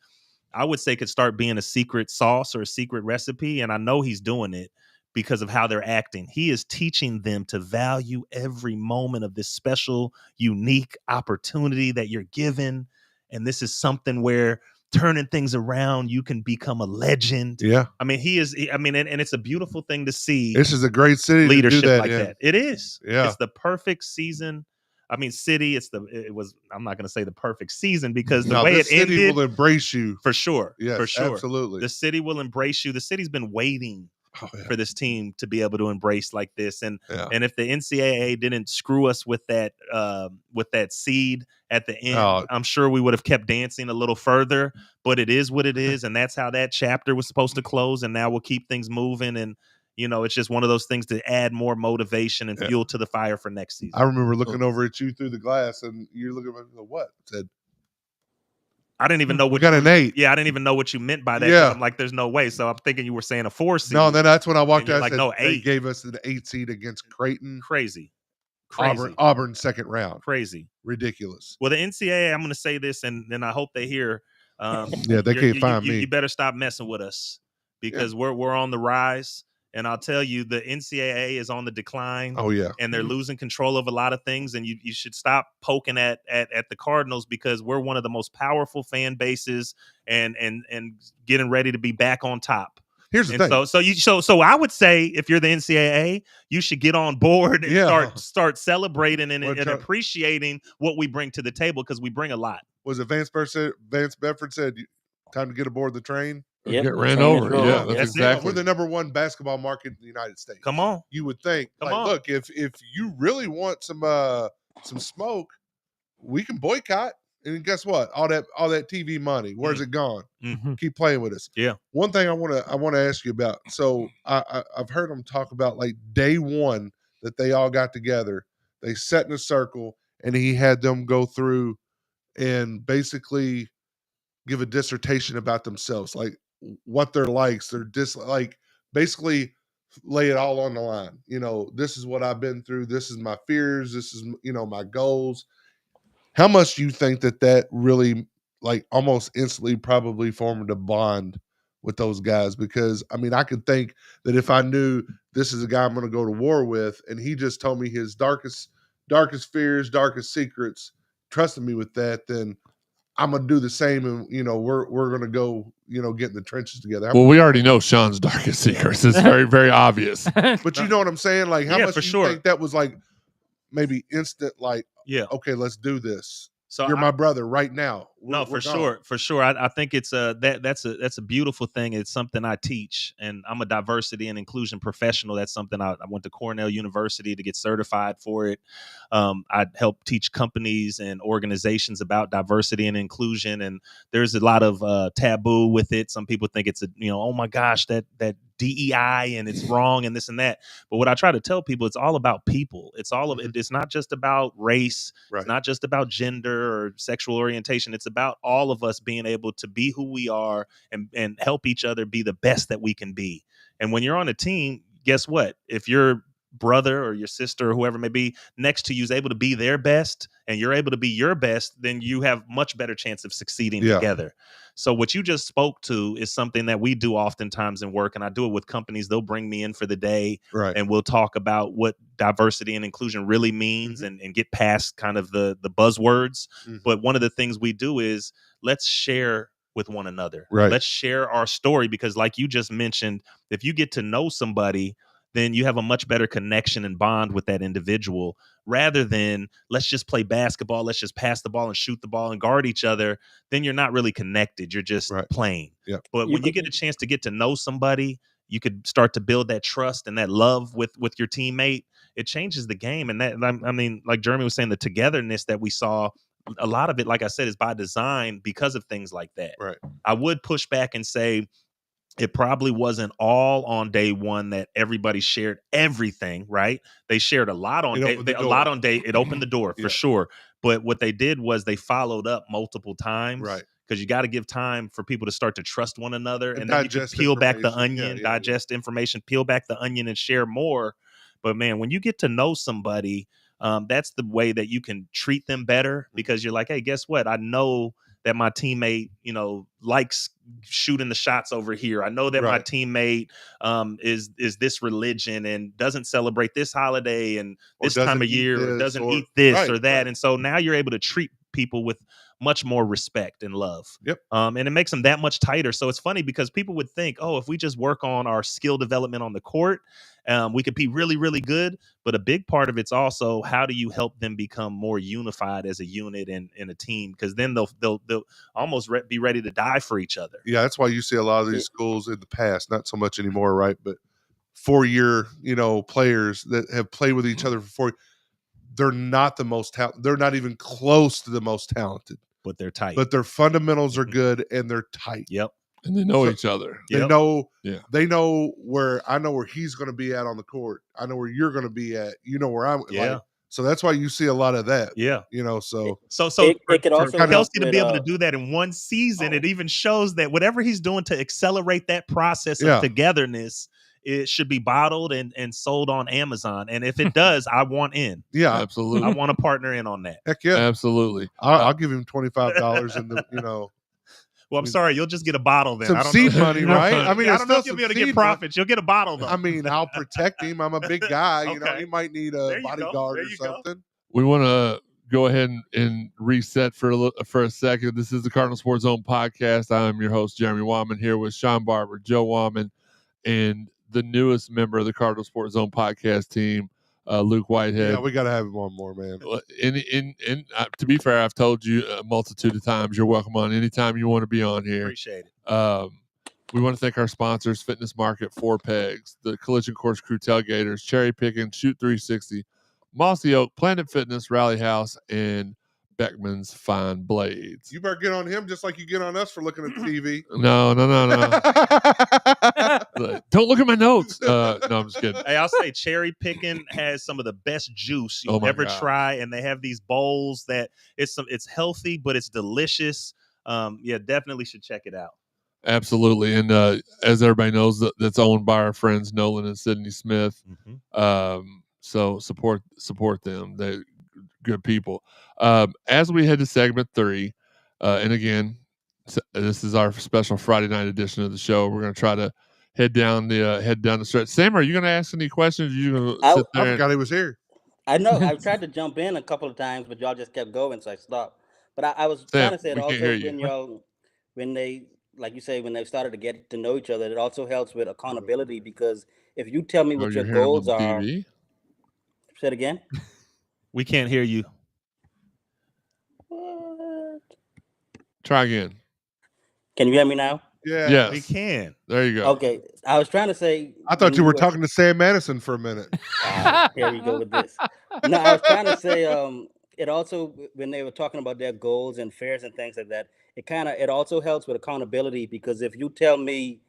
I would say, could start being a secret sauce or a secret recipe. And I know he's doing it because of how they're acting. He is teaching them to value every moment of this special, unique opportunity that you're given. And this is something where turning things around, you can become a legend. Yeah. I mean, and it's a beautiful thing to see. This is a great city leadership to do that, like that. It is. Yeah. It's the perfect season. I mean, city, I'm not going to say the perfect season because the way it ended. The city will embrace you. For sure. Yes, for sure. Absolutely. The city will embrace you. The city's been waiting for this team to be able to embrace like this. And if the NCAA didn't screw us with that seed at the end, I'm sure we would have kept dancing a little further, but it is what it is. And that's how that chapter was supposed to close. And now we'll keep things moving. And, you know, it's just one of those things to add more motivation and fuel to the fire for next season. I remember looking over at you through the glass and you're looking at me, what? I said, I didn't even know what got an 8. Yeah, I didn't even know what you meant by that. Yeah. I'm like, there's no way. So I'm thinking you were saying a 4 seed. No, then that's when I walked out. Like, no, 8. They gave us an 8 seed against Creighton. Crazy. Auburn second round. Crazy. Ridiculous. Well, the NCAA, I'm going to say this, and then I hope they hear. They can't find me. You better stop messing with us because we're on the rise. And I'll tell you, the NCAA is on the decline. Oh, yeah. And they're losing control of a lot of things. And you should stop poking at the Cardinals because we're one of the most powerful fan bases and getting ready to be back on top. Here's the thing. So I would say if you're the NCAA, you should get on board and start celebrating and appreciating what we bring to the table because we bring a lot. Was it Vance Bedford said, time to get aboard the train? Yep. Get ran over. Yeah, that's exactly. We're the number 1 basketball market in the United States. Come on. You would think, look, if you really want some smoke, we can boycott. And guess what? All that TV money, where's it gone? Keep playing with us. Yeah. One thing I want to ask you about. So I've heard them talk about like day one that they all got together. They sat in a circle and he had them go through and basically give a dissertation about themselves, like what their likes, their dislikes, like basically lay it all on the line. You know, this is what I've been through. This is my fears. This is, my goals. How much do you think that really, like, almost instantly probably formed a bond with those guys? Because, I mean, I could think that if I knew this is a guy I'm going to go to war with, and he just told me his darkest fears, darkest secrets, trusted me with that, then I'm going to do the same. And, we're going to go, get in the trenches together. Well, we already know Sean's darkest secrets. It's very, very obvious. But you know what I'm saying? Like, how much do you think that was like maybe instant, like, yeah, okay, let's do this? So you're my brother right now. No, for sure. I think it's that's a beautiful thing. It's something I teach, and I'm a diversity and inclusion professional. That's something I went to Cornell University to get certified for it. I help teach companies and organizations about diversity and inclusion, and there's a lot of taboo with it. Some people think it's oh my gosh, that DEI and it's wrong and this and that. But what I try to tell people, it's all about people. It's all of it. It's not just about race. Right. It's not just about gender or sexual orientation. It's about all of us being able to be who we are and help each other be the best that we can be. And when you're on a team, guess what? If your brother or your sister or whoever may be next to you is able to be their best and you're able to be your best, then you have much better chance of succeeding together. So what you just spoke to is something that we do oftentimes in work, and I do it with companies. They'll bring me in for the day, and we'll talk about what diversity and inclusion really means and get past kind of the buzzwords. But one of the things we do is let's share with one another. Let's share our story, because like you just mentioned, if you get to know somebody, then you have a much better connection and bond with that individual, rather than let's just play basketball, let's just pass the ball and shoot the ball and guard each other. Then you're not really connected. You're just playing. But when you get a chance to get to know somebody, you could start to build that trust and that love with your teammate. It changes the game. And that, I mean, like Jeremy was saying, the togetherness that we saw, a lot of it, like I said, is by design because of things like that. I would push back and say, it probably wasn't all on day one that everybody shared everything, right? They shared a lot on day. It opened the door for sure. But what they did was they followed up multiple times, because you got to give time for people to start to trust one another, and then you can peel back the onion, digest information, peel back the onion, and share more. But man, when you get to know somebody, that's the way that you can treat them better, because you're like, hey, guess what? I know that my teammate, likes shooting the shots over here. I know that my teammate is this religion and doesn't celebrate this holiday and this time of year, or doesn't eat this or that. And so now you're able to treat people with much more respect and love. And it makes them that much tighter. So it's funny, because people would think, oh, if we just work on our skill development on the court, we could be really, really good. But a big part of it's also, how do you help them become more unified as a unit and in a team? Because then they'll almost be ready to die for each other. Yeah, that's why you see a lot of these schools in the past, not so much anymore, right? But 4-year, players that have played with each other for 4 years, they're not the most talented. They're not even close to the most talented. But they're tight. But their fundamentals are good and they're tight. And they know each other. They know. They know where I know where he's going to be at on the court. I know where you're going to be at. You know where I'm. Like, so that's why you see a lot of that. So it could also for Kelsey to be able to do that in one season, it even shows that whatever he's doing to accelerate that process of togetherness, it should be bottled and sold on Amazon. And if it does, I want in. Yeah, absolutely. I want to partner in on that. Heck yeah, absolutely. I'll give him $25 in the Well, I'm sorry, you'll just get a bottle then. Some seed money, right? I mean, I don't know if you'll be able to get profits. You'll get a bottle though. I mean, I'll protect him. I'm a big guy. He might need a bodyguard or something. We want to go ahead and reset for a second. This is the Cardinal Sports Zone podcast. I'm your host, Jeremy Wallman, here with Sean Barber, Joe Wallman, and the newest member of the Cardinal Sports Zone podcast team, Luke Whitehead. Yeah, we got to have him on more, man. To be fair, I've told you a multitude of times, you're welcome on anytime you want to be on here. Appreciate it. We want to thank our sponsors, Fitness Market, 4 Pegs, the Collision Course Crew Tailgaters, Cherry Picking, Shoot 360, Mossy Oak, Planet Fitness, Rally House, and Beckman's Fine Blades. You better get on him just like you get on us for looking at the TV. No. Don't look at my notes. No, I'm just kidding. Hey, I'll say Cherry Picking has some of the best juice you'll ever try, and they have these bowls that it's healthy, but it's delicious. Definitely should check it out. Absolutely, and as everybody knows, that's owned by our friends Nolan and Sydney Smith. So support them. They're good people. As we head to segment 3, and again, this is our special Friday night edition of the show. We're going to try to head down the stretch. Sam, are you going to ask any questions? Or you going to sit there? I forgot he was here. I know. I tried to jump in a couple of times, but y'all just kept going, so I stopped. But I was trying to say that also when they, like you say, when they started to get to know each other, it also helps with accountability, because if you tell me what your goals are. Say it again. We can't hear you. Try again. Can you hear me now? Yeah. Yes. We can. There you go. Okay. I was trying to say. I thought you were talking to Sam Madison for a minute. Here we go with this. No, I was trying to say. It also, when they were talking about their goals and fairs and things like that, it also helps with accountability, because if you tell me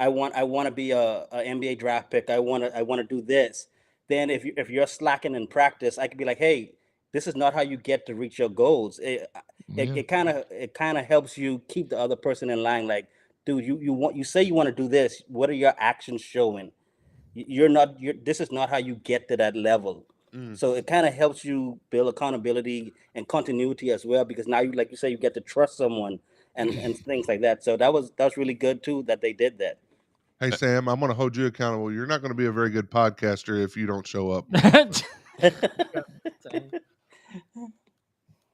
I want to be a NBA draft pick, I want to do this, then if you're slacking in practice, I could be like, hey, this is not how you get to reach your goals. It kind of helps you keep the other person in line. Like, dude, you say you want to do this. What are your actions showing? This is not how you get to that level. So it kind of helps you build accountability and continuity as well, because now like you say, you get to trust someone and things like that. So that was really good too, that they did that. Hey, Sam, I'm going to hold you accountable. You're not going to be a very good podcaster if you don't show up.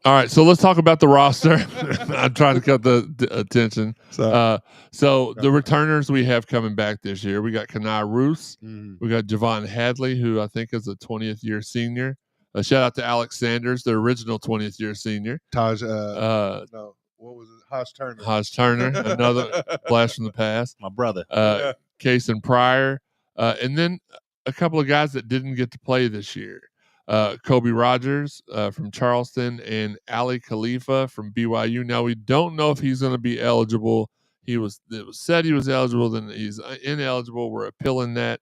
All right, so let's talk about the roster. I'm trying to cut the attention. So the returners we have coming back this year, we got Kenai Roos, we got Javon Hadley, who I think is a 20th year senior. Shout out to Alex Sanders, the original 20th year senior. What was it? Hodge Turner, another blast from the past. My brother. Kason Pryor, and then a couple of guys that didn't get to play this year. Kobe Rogers from Charleston and Ali Khalifa from BYU. Now, we don't know if he's going to be eligible. It was said he was eligible, then he's ineligible. We're appealing that.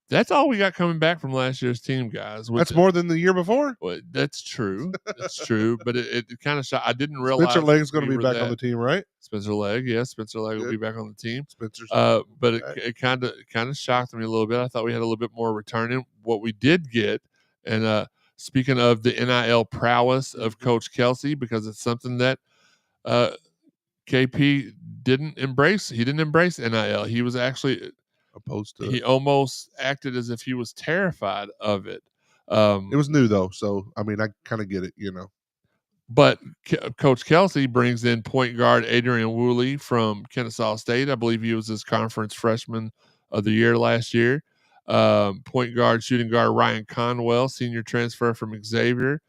That's all we got coming back from last year's team, guys. That's more than the year before? Well, that's true. That's true. But it kind of shocked. I didn't realize Spencer Legg's going to be back on the team, right? Spencer Legg, yes. Spencer Legg will be back on the team. Spencer's but it kind of shocked me a little bit. I thought we had a little bit more returning. What we did get, and speaking of the NIL prowess of Coach Kelsey, because it's something that KP didn't embrace. He didn't embrace NIL. He was actually opposed to it. He almost acted as if he was terrified of it. It was new, though, so, I mean, I kind of get it, But Coach Kelsey brings in point guard Adrian Woolley from Kennesaw State. I believe he was his conference freshman of the year last year. Point guard, shooting guard Ryan Conwell, senior transfer from Xavier,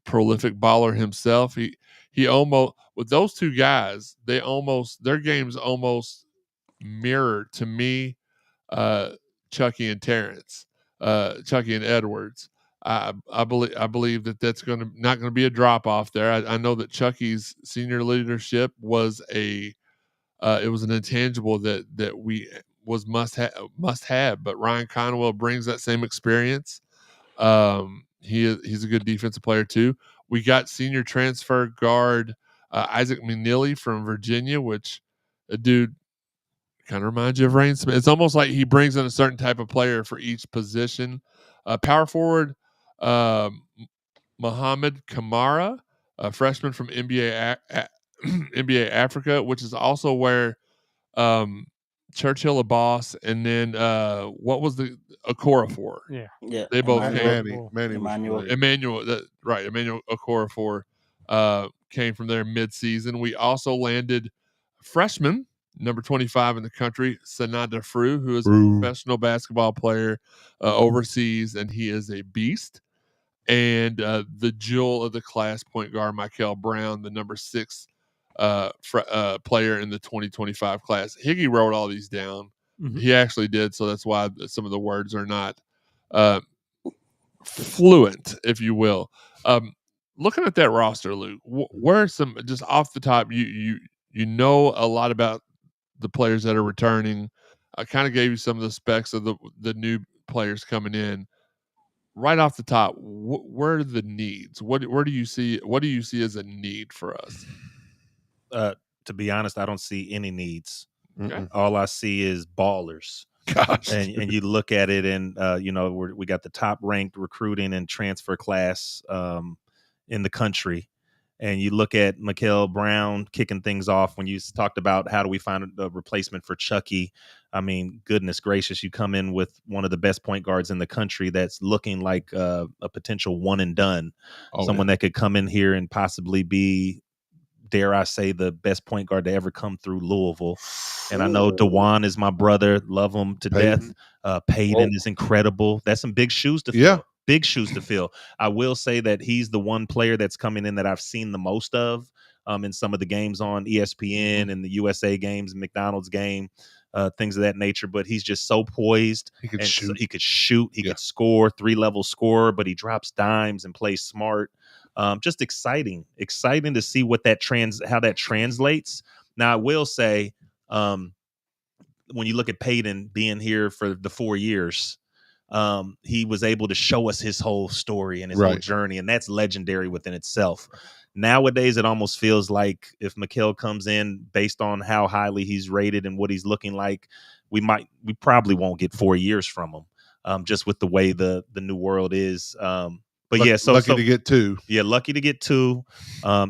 prolific baller himself. He almost, with those two guys, their games almost mirror to me Chucky and Terrence, Chucky and Edwards. I believe that's not going to be a drop off there. I know that Chucky's senior leadership was it was an intangible that we was must have. But Ryan Conwell brings that same experience. He's a good defensive player too. We got senior transfer guard Isaac McNeely from Virginia, which a dude kind of reminds you of Rain Smith. It's almost like he brings in a certain type of player for each position. Power forward Mohamed Kamara, a freshman from NBA Africa, which is also where Churchill Abbas and then what was the Okorafor? Yeah. They both Emmanuel. Emmanuel Okorafor came from there mid-season. We also landed freshman number 25 in the country, Sanada Frew, who is a professional basketball player overseas, and he is a beast. And the jewel of the class, point guard Michael Brown, the number 6 player in the 2025 class. Higgy wrote all these down. Mm-hmm. He actually did, so that's why some of the words are not fluent, if you will. Looking at that roster, Luke, where are some, just off the top, you know a lot about the players that are returning. I kind of gave you some of the specs of the new players coming in. Right off the top, where are the needs? What do you see as a need for us? To be honest, I don't see any needs. Okay. All I see is ballers. Gosh. And you look at it, and we got the top ranked recruiting and transfer class in the country. And you look at Michael Brown kicking things off when you talked about how do we find a replacement for Chucky. I mean, goodness gracious, you come in with one of the best point guards in the country that's looking like a potential one and done. Someone that could come in here and possibly be, dare I say, the best point guard to ever come through Louisville. And I know DeJuan is my brother. Love him to death. Peyton is incredible. That's some big shoes to fill. Yeah. Big shoes to fill. I will say that he's the one player that's coming in that I've seen the most of. in some of the games on ESPN and the USA games, McDonald's game, things of that nature. But he's just so poised. He could shoot. So he could shoot. He could score, 3-level scorer, but he drops dimes and plays smart. Just exciting to see what how that translates. Now, I will say, when you look at Peyton being here for the 4 years, he was able to show us his whole story and his whole journey, and that's legendary within itself. Nowadays, it almost feels like if Mikal comes in based on how highly he's rated and what he's looking like, we probably won't get 4 years from him, just with the way the new world is. But lucky to get 2. Yeah, lucky to get 2.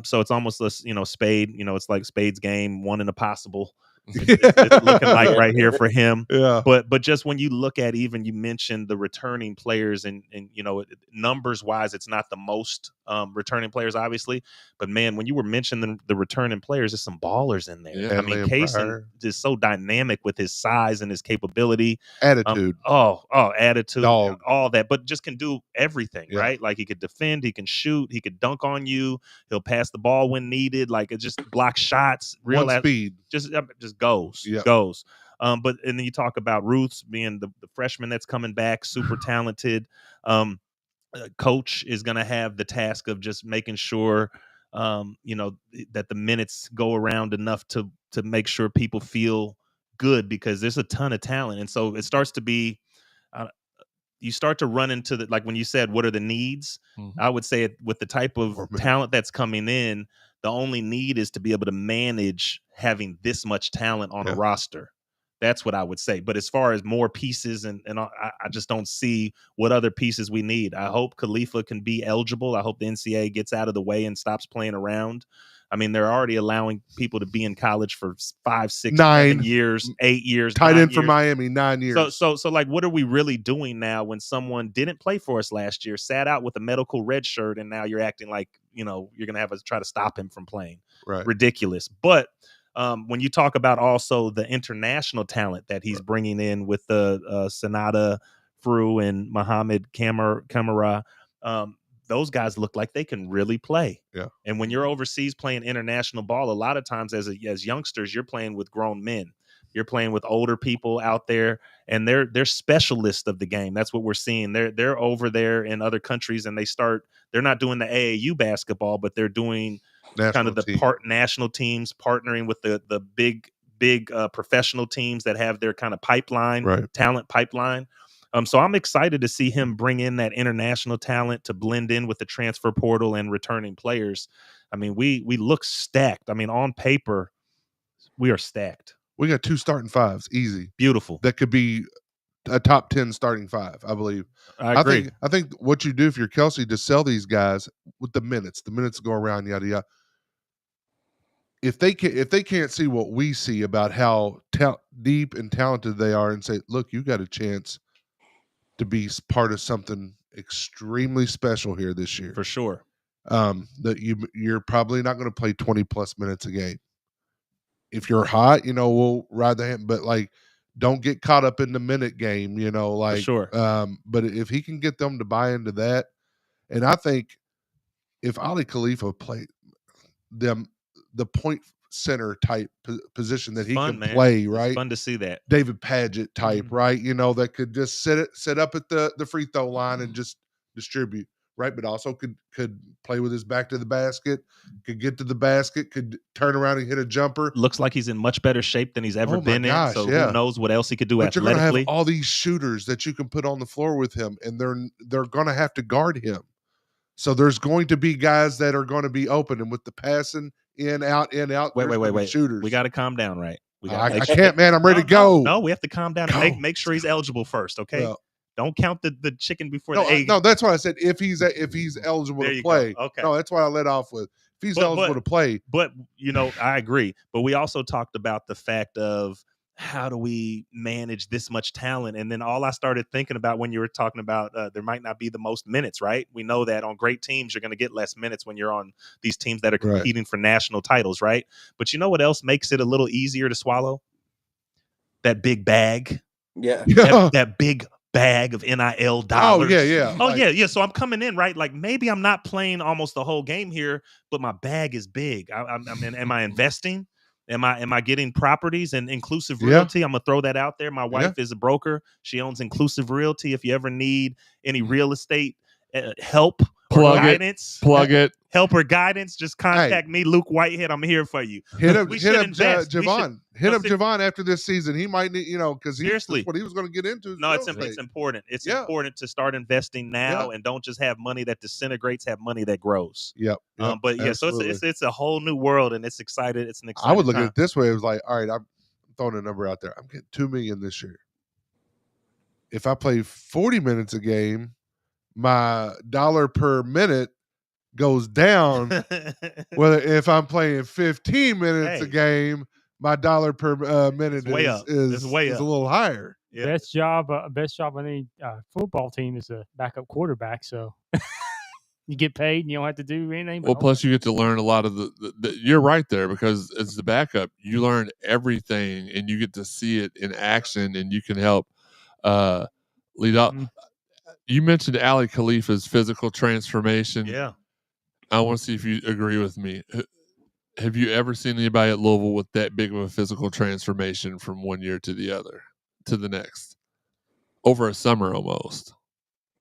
So it's almost Spade. It's like Spade's game, 1 in a possible. It's looking like right here for him. Yeah. But just when you look at, even you mentioned the returning players and numbers wise, it's not the most returning players, obviously. But man, when you were mentioning the returning players, there's some ballers in there. Yeah, I mean, Kaysen is so dynamic with his size and his capability. Attitude. Attitude. Dog. All that, but just can do everything, Yeah. right? Like he could defend, he can shoot, he could dunk on you, he'll pass the ball when needed, like it just block shots, real speed. Just goes. And then you talk about Ruths being the freshman that's coming back, super talented. Coach is going to have the task of just making sure, that the minutes go around enough to make sure people feel good, because there's a ton of talent. And so it starts to be, you start to run into like when you said, what are the needs? Mm-hmm. I would say with the type of talent that's coming in, the only need is to be able to manage having this much talent on a roster. That's what I would say. But as far as more pieces, and I just don't see what other pieces we need. I hope Khalifa can be eligible. I hope the NCAA gets out of the way and stops playing around. I mean, they're already allowing people to be in college for 5, 6, 7 years, 8 years. Tight end for Miami, 9 years. So like, what are we really doing now when someone didn't play for us last year, sat out with a medical red shirt, and now you're acting like, you're going to have us try to stop him from playing? Right. Ridiculous. But when you talk about also the international talent that he's bringing in with the Sanada Fru and Mohamed Kamara, those guys look like they can really play. Yeah. And when you're overseas playing international ball, a lot of times as youngsters, you're playing with grown men. You're playing with older people out there, and they're specialists of the game. That's what we're seeing. They're over there in other countries, and they're not doing the AAU basketball, but they're doing kind of the national teams, partnering with the big professional teams that have their kind of pipeline, talent pipeline. So I'm excited to see him bring in that international talent to blend in with the transfer portal and returning players. I mean, we look stacked. I mean, on paper, we are stacked. We got 2 starting 5s, easy. Beautiful. That could be a top 10 starting 5, I believe. I agree. I think what you do if you're Kelsey, to sell these guys with the minutes go around, yada yada. If they can't see what we see about how deep and talented they are, and say, look, you got a chance to be part of something extremely special here this year, for sure. That you're probably not going to play 20 plus minutes a game. If you're hot, we'll ride the hand, but like, don't get caught up in the minute game, like, for sure. But if he can get them to buy into that, and I think if Ali Khalifa played them, the point center type position that he can play, right? It's fun to see that. David Padgett type, right? That could just sit up at the free throw line and just distribute, right? But also could play with his back to the basket, could get to the basket, could turn around and hit a jumper. Looks like he's in much better shape than he's ever been in. So who knows what else he could do but athletically. You're going to have all these shooters that you can put on the floor with him, and they're going to have to guard him. So there's going to be guys that are going to be open, and with the passing in, out. Wait. Shooters. We got to calm down, right? I can't, man. I'm ready to go. No, we have to calm down and make sure he's eligible first, okay? Well, don't count the chicken before the egg. No, that's why I said if he's eligible to play. Go. Okay. No, that's why I let off with if he's eligible to play. But I agree. But we also talked about the fact of how do we manage this much talent? And then all I started thinking about when you were talking about there might not be the most minutes, right? We know that on great teams, you're going to get less minutes when you're on these teams that are competing for national titles, right? But you know what else makes it a little easier to swallow? That big bag. Yeah. That big bag of NIL dollars. Yeah. Oh, yeah. So I'm coming in, right? Like maybe I'm not playing almost the whole game here, but my bag is big. Am I investing? Am I getting properties and Inclusive Realty? I'm gonna throw that out there. My wife is a broker. She owns Inclusive Realty. If you ever need any real estate help or guidance, help or guidance, just contact me, Luke Whitehead. I'm here for you. Hit up Javon. Hit up Javon after this season. He might need, because that's what he was going to get into. No, it's important. It's important to start investing now and don't just have money that disintegrates. Have money that grows. Yep. But yeah, absolutely. So it's a whole new world, and it's excited. It's an exciting. I would look at it this way. It was like, all right, I'm throwing a number out there. I'm getting $2 million this year. If I play 40 minutes a game, my dollar per minute goes down. Whether if I'm playing 15 minutes a game, my dollar per minute is a little higher. Yeah. Best job on any football team is a backup quarterback. So you get paid and you don't have to do anything. Well, plus you get to learn a lot of the you're right there, because as the backup, you learn everything and you get to see it in action, and you can help lead up. Mm-hmm. You mentioned Ali Khalifa's physical transformation. Yeah. I want to see if you agree with me. Have you ever seen anybody at Louisville with that big of a physical transformation from one year to the other, to the next, over a summer almost?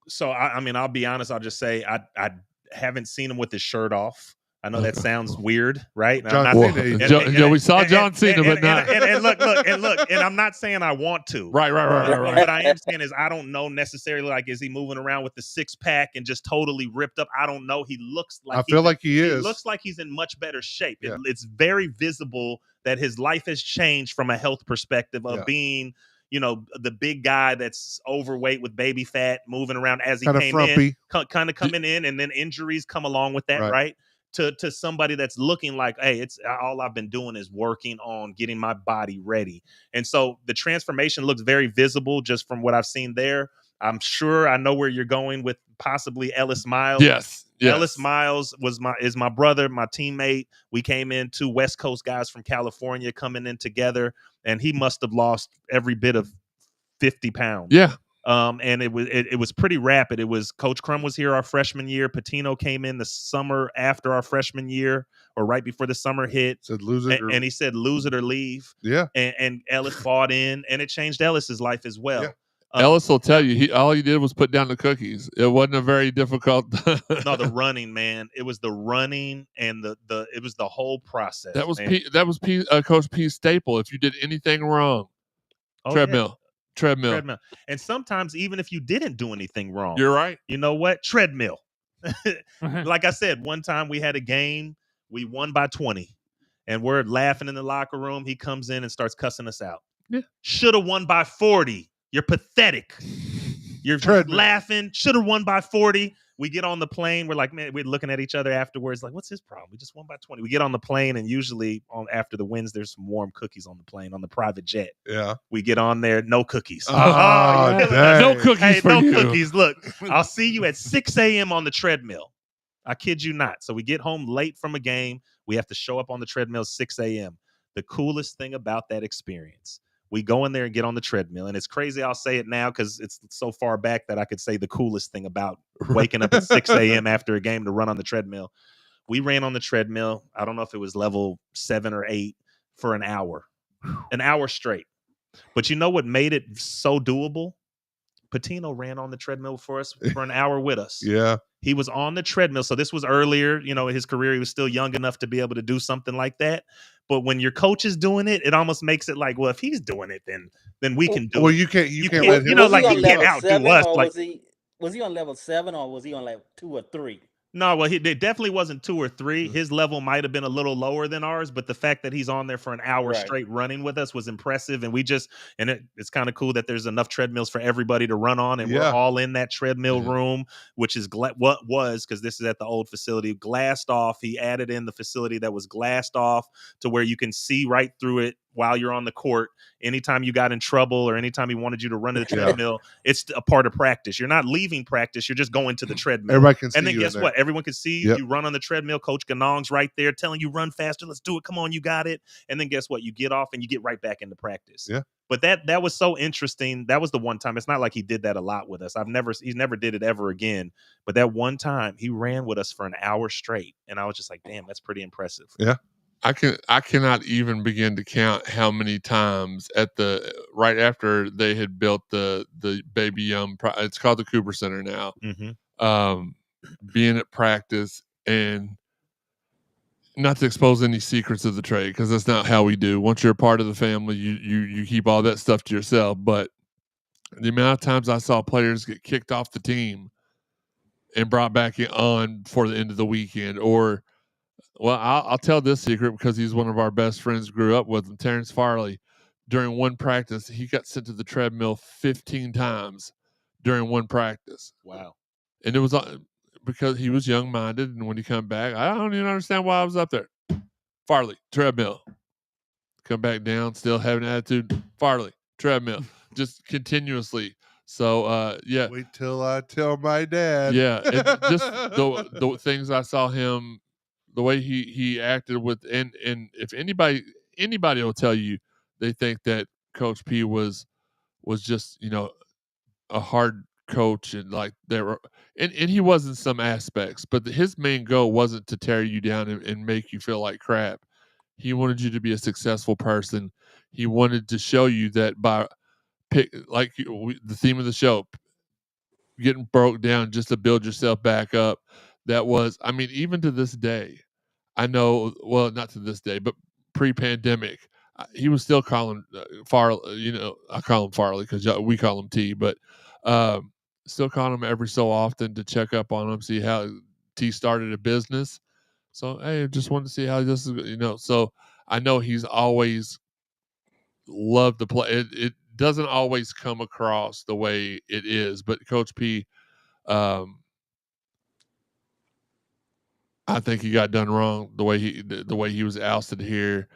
So, I'll be honest. I'll just say I haven't seen him with his shirt off. I know that sounds weird, right? We saw John Cena, but not. And look, and I'm not saying I want to. Right. What I am saying is I don't know necessarily, like, is he moving around with the 6-pack and just totally ripped up? I don't know. He looks like I feel like he is. He looks like he's in much better shape. Yeah. It's very visible that his life has changed from a health perspective of being, the big guy that's overweight with baby fat moving around as he came in, kind of coming in, and then injuries come along with that, right? To somebody that's looking like, hey, it's all I've been doing is working on getting my body ready. And so the transformation looks very visible just from what I've seen there. I'm sure I know where you're going with possibly Ellis Miles. Yes. Ellis Miles is my brother, my teammate. We came in, 2 West Coast guys from California coming in together, and he must have lost every bit of 50 pounds. Yeah. And it was pretty rapid. It was Coach Crum was here our freshman year. Patino came in the summer after our freshman year, or right before the summer hit. Said lose it, and he said lose it or leave. Yeah. And Ellis bought in, and it changed Ellis's life as well. Yeah. Ellis will tell you all he did was put down the cookies. It wasn't a very difficult. No, the running, man. It was the running and it was the whole process. That was Coach P's staple. If you did anything wrong, treadmill. And sometimes even if you didn't do anything wrong, you're right. You know what? Treadmill. Like I said, one time we had a game, we won by 20, and we're laughing in the locker room. He comes in and starts cussing us out. Yeah. Should have won by 40. You're pathetic. You're laughing. Should have won by 40. We get on the plane. We're like, man, we're looking at each other afterwards. Like, what's his problem? We just won by 20. We get on the plane, and usually after the wins, there's some warm cookies on the plane on the private jet. Yeah. We get on there, no cookies. No cookies. Hey, for no you. Cookies. Look, I'll see you at 6 a.m. on the treadmill. I kid you not. So we get home late from a game. We have to show up on the treadmill 6 a.m. The coolest thing about that experience, we go in there and get on the treadmill. And it's crazy I'll say it now because it's so far back that I could say the coolest thing about waking up at 6 a.m. after a game to run on the treadmill. We ran on the treadmill. I don't know if it was level 7 or 8 for an hour straight. But you know what made it so doable? Patino ran on the treadmill for us for an hour with us. Yeah. He was on the treadmill. So this was earlier, in his career. He was still young enough to be able to do something like that. But when your coach is doing it, it almost makes it like, well, if he's doing it, then we can do it. Well, you can't let him. He can't outdo us. Like, was he on level 7 or was he on like 2 or 3? No, well, it definitely wasn't 2 or 3. His level might have been a little lower than ours, but the fact that he's on there for an hour straight running with us was impressive. And it's kind of cool that there's enough treadmills for everybody to run on, and we're all in that treadmill room, which is because this is at the old facility, glassed off. He added in the facility that was glassed off to where you can see right through it while you're on the court. Anytime you got in trouble or anytime he wanted you to run to the treadmill, it's a part of practice. You're not leaving practice. You're just going to the treadmill. Everybody can see and then you guess in what? there. Everyone can see you. You run on the treadmill. Coach Ganong's right there telling you run faster. Let's do it. Come on, you got it. And then guess what? You get off and you get right back into practice. Yeah. But that was so interesting. That was the one time. It's not like he did that a lot with us. He never did it ever again. But that one time he ran with us for an hour straight. And I was just like, damn, that's pretty impressive. Yeah. I cannot even begin to count how many times right after they had built the Baby Young, it's called the Cooper Center now, being at practice, and not to expose any secrets of the trade, because that's not how we do. Once you're a part of the family, you keep all that stuff to yourself. But the amount of times I saw players get kicked off the team and brought back on for the end of the weekend, or well, I'll tell this secret because he's one of our best friends, grew up with him, Terrence Farley. During one practice, he got sent to the treadmill 15 times during one practice. Wow. And it was because he was young-minded, and when he come back, I don't even understand why I was up there. Farley, treadmill. Come back down, still having an attitude. Farley, treadmill. Just continuously. So, yeah. Wait till I tell my dad. Yeah, just the things I saw him, the way he acted with, and if anybody will tell you, they think that Coach P was just, a hard coach, and like there were, and he was in some aspects, but his main goal wasn't to tear you down and make you feel like crap. He wanted you to be a successful person. He wanted to show you that by the theme of the show, getting broke down just to build yourself back up. That was, I mean, even to this day, I know, well, not to this day, but pre-pandemic, he was still calling Farley, I call him Farley because we call him T, but still calling him every so often to check up on him, see how T started a business. So, hey, just wanted to see how this is, so I know he's always loved to play. It doesn't always come across the way it is, but Coach P, I think he got done wrong the way he was ousted here.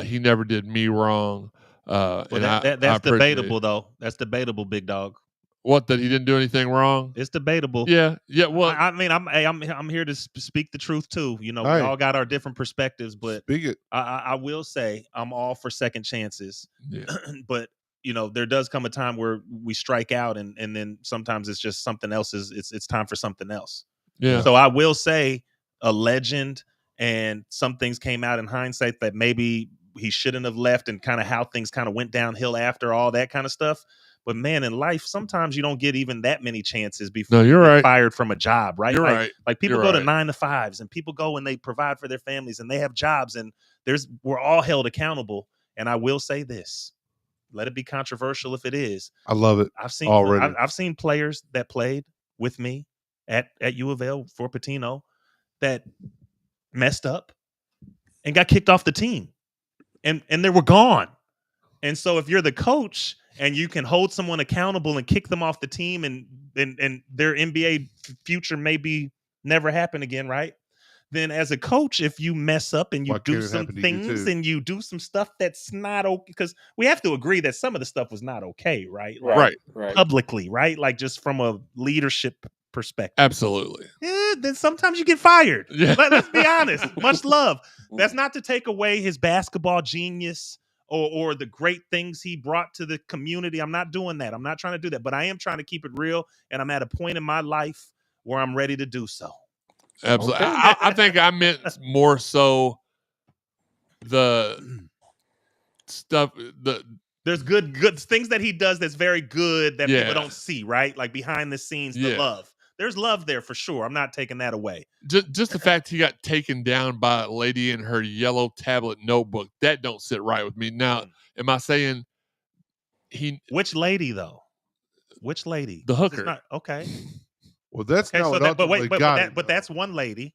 He never did me wrong. Well, that's debatable, though. That's debatable, big dog. What, that he didn't do anything wrong? It's debatable. Yeah. Well, I mean, I'm here to speak the truth too. We all got our different perspectives, but I will say I'm all for second chances. Yeah. But there does come a time where we strike out, and then sometimes it's just something else. It's time for something else. Yeah. So I will say, a legend, and some things came out in hindsight that maybe he shouldn't have left, and kind of how things kind of went downhill after all that kind of stuff. But man, in life, sometimes you don't get even that many chances before you're right. Fired from a job, right? You're right. Like people go to 9 to 5s, and people go and they provide for their families, and they have jobs, and we're all held accountable. And I will say this, let it be controversial if it is. I love it. I've seen already. I've seen players that played with me at U of L for Patino that messed up and got kicked off the team, and they were gone. And so if you're the coach and you can hold someone accountable and kick them off the team, and their NBA future maybe never happen again, right? Then as a coach, if you mess up and you do some things and you do some stuff that's not okay, because we have to agree that some of the stuff was not okay, right? Right. Publicly, right? Like just from a leadership perspective. Absolutely. Yeah, then sometimes you get fired. Yeah. Let's be honest. Much love. That's not to take away his basketball genius or the great things he brought to the community. I'm not doing that. I'm not trying to do that. But I am trying to keep it real, and I'm at a point in my life where I'm ready to do so. Absolutely. Okay. I think I meant more so the stuff, there's good things that he does that's very good that people don't see, right? Like behind the scenes, the love. There's love there for sure. I'm not taking that away. Just the fact he got taken down by a lady in her yellow tablet notebook, that don't sit right with me. Now, am I saying which lady though? Which lady? The hooker. Okay. Well, that's not what ultimately got him. But that's one lady.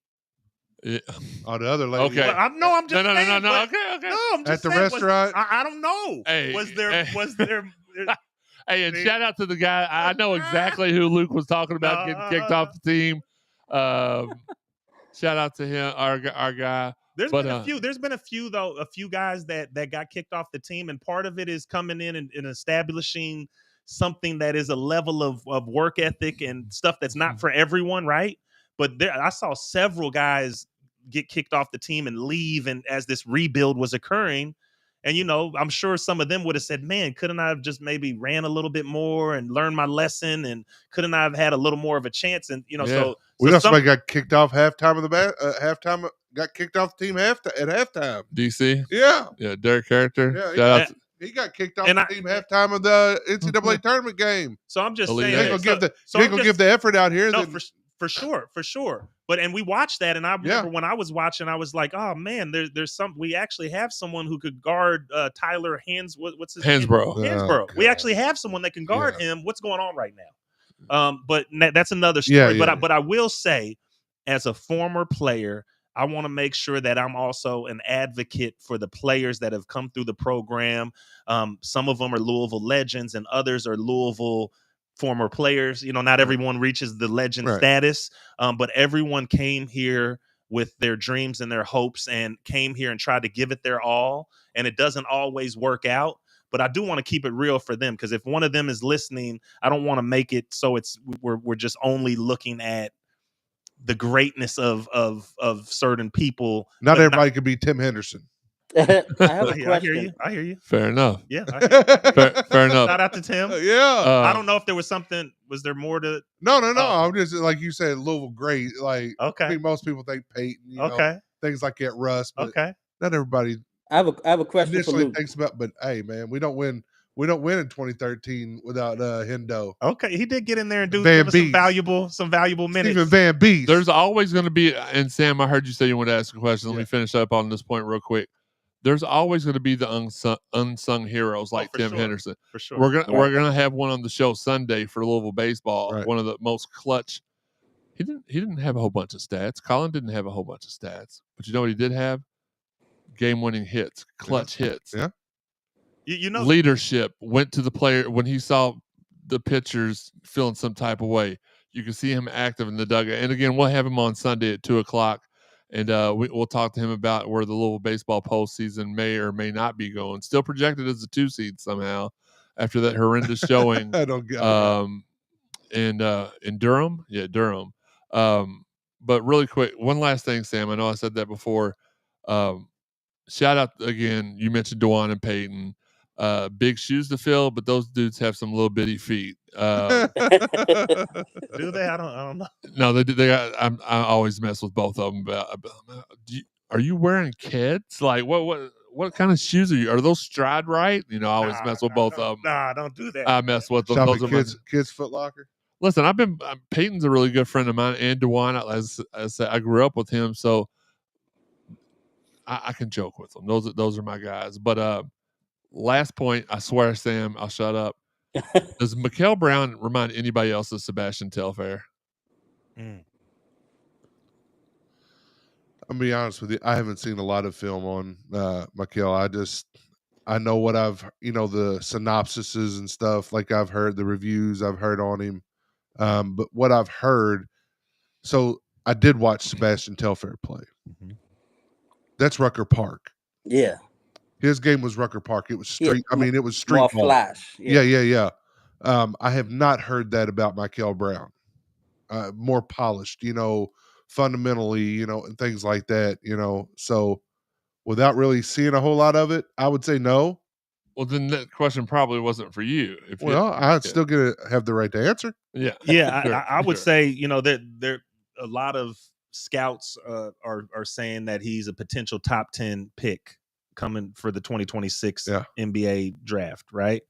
Yeah. Oh, the other lady. Okay. Well, I'm just saying. No. Okay. No, I'm just at the saying, restaurant. I don't know. Hey, was there? Hey, and shout out to the guy. I know exactly who Luke was talking about getting kicked off the team. Shout out to him, our guy. There's been a few though, a few guys that got kicked off the team, and part of it is coming in and establishing something that is a level of work ethic and stuff that's not for everyone, right? But I saw several guys get kicked off the team and leave, and as this rebuild was occurring. And, I'm sure some of them would have said, man, couldn't I have just maybe ran a little bit more and learned my lesson? And couldn't I have had a little more of a chance? And, somebody got kicked off halftime of the halftime, got kicked off the team at halftime. DC? Yeah. Yeah, Derek Character. Yeah, he got kicked off the team halftime of the NCAA tournament game. So I'm just saying. He ain't gonna give the effort out here. No, for sure. And we watched that, and I remember when I was watching, I was like, oh man, there's we actually have someone who could guard Tyler what's his name? Hansbrough. We actually have someone that can guard him. What's going on right now? But that's another story. But I will say, as a former player, I want to make sure that I'm also an advocate for the players that have come through the program. Some of them are Louisville legends, and others are Louisville former players. Not everyone reaches the legend status, but everyone came here with their dreams and their hopes and came here and tried to give it their all. And it doesn't always work out, but I do want to keep it real for them, because if one of them is listening, I don't want to make it so we're just only looking at the greatness of certain people. Not everybody could be Tim Henderson. I have a question. I hear you. Fair enough. Yeah. Fair enough. Shout out to Tim. Yeah. I don't know if there was something. Was there more to? No. I'm just, like you said, Louisville great. Like, I think most people think Peyton. Things like that, Russ. But not everybody. I have a question for Luke. Thinks about, but hey, man, we don't win in 2013 without Hendo. Okay, he did get in there and do some valuable minutes. Even Van Beest. There's always going to be, and Sam, I heard you say you want to ask a question. Let me finish up on this point real quick. There's always going to be the unsung heroes like Tim Henderson. For sure. We're gonna have one on the show Sunday for Louisville baseball. Right. One of the most clutch. He didn't have a whole bunch of stats. Colin didn't have a whole bunch of stats, but you know what he did have? Game-winning hits, clutch hits. Yeah. Leadership. Went to the player when he saw the pitchers feeling some type of way. You can see him active in the dugout. And again, we'll have him on Sunday at 2:00. And we'll talk to him about where the Louisville baseball postseason may or may not be going. Still projected as a 2 seed somehow after that horrendous showing. I don't get it. In Durham. Yeah, Durham. But really quick, one last thing, Sam. I know I said that before. Shout out again. You mentioned DeJuan and Peyton. Big shoes to fill, but those dudes have some little bitty feet. Do they? I don't know. No, they do. I always mess with both of them. Are you wearing kids? Like what kind of shoes are you? Are those Stride right? I always mess with both of them. Nah, don't do that. I mess with them. Those are kids Foot Locker. Listen, Peyton's a really good friend of mine, and DeJuan. As I said, I grew up with him, so I can joke with them. Those are my guys. But last point, I swear, Sam, I'll shut up. Does Mikael Brown remind anybody else of Sebastian Telfair? I'm gonna be honest with you. I haven't seen a lot of film on Mikael. I know what the synopsises and stuff. Like I've heard the reviews I've heard on him. But what I've heard, so I did watch Sebastian Telfair play. Mm-hmm. That's Rucker Park. Yeah. His game was Rucker Park. It was street. It was street more ball. Flash. Yeah. I have not heard that about Mikael Brown. More polished, fundamentally, and things like that, So without really seeing a whole lot of it, I would say no. Well, then that question probably wasn't for you. I'd still gonna have the right to answer. Yeah. Yeah. I would say, there a lot of scouts are saying that he's a potential top 10 pick coming for the 2026 NBA draft, right?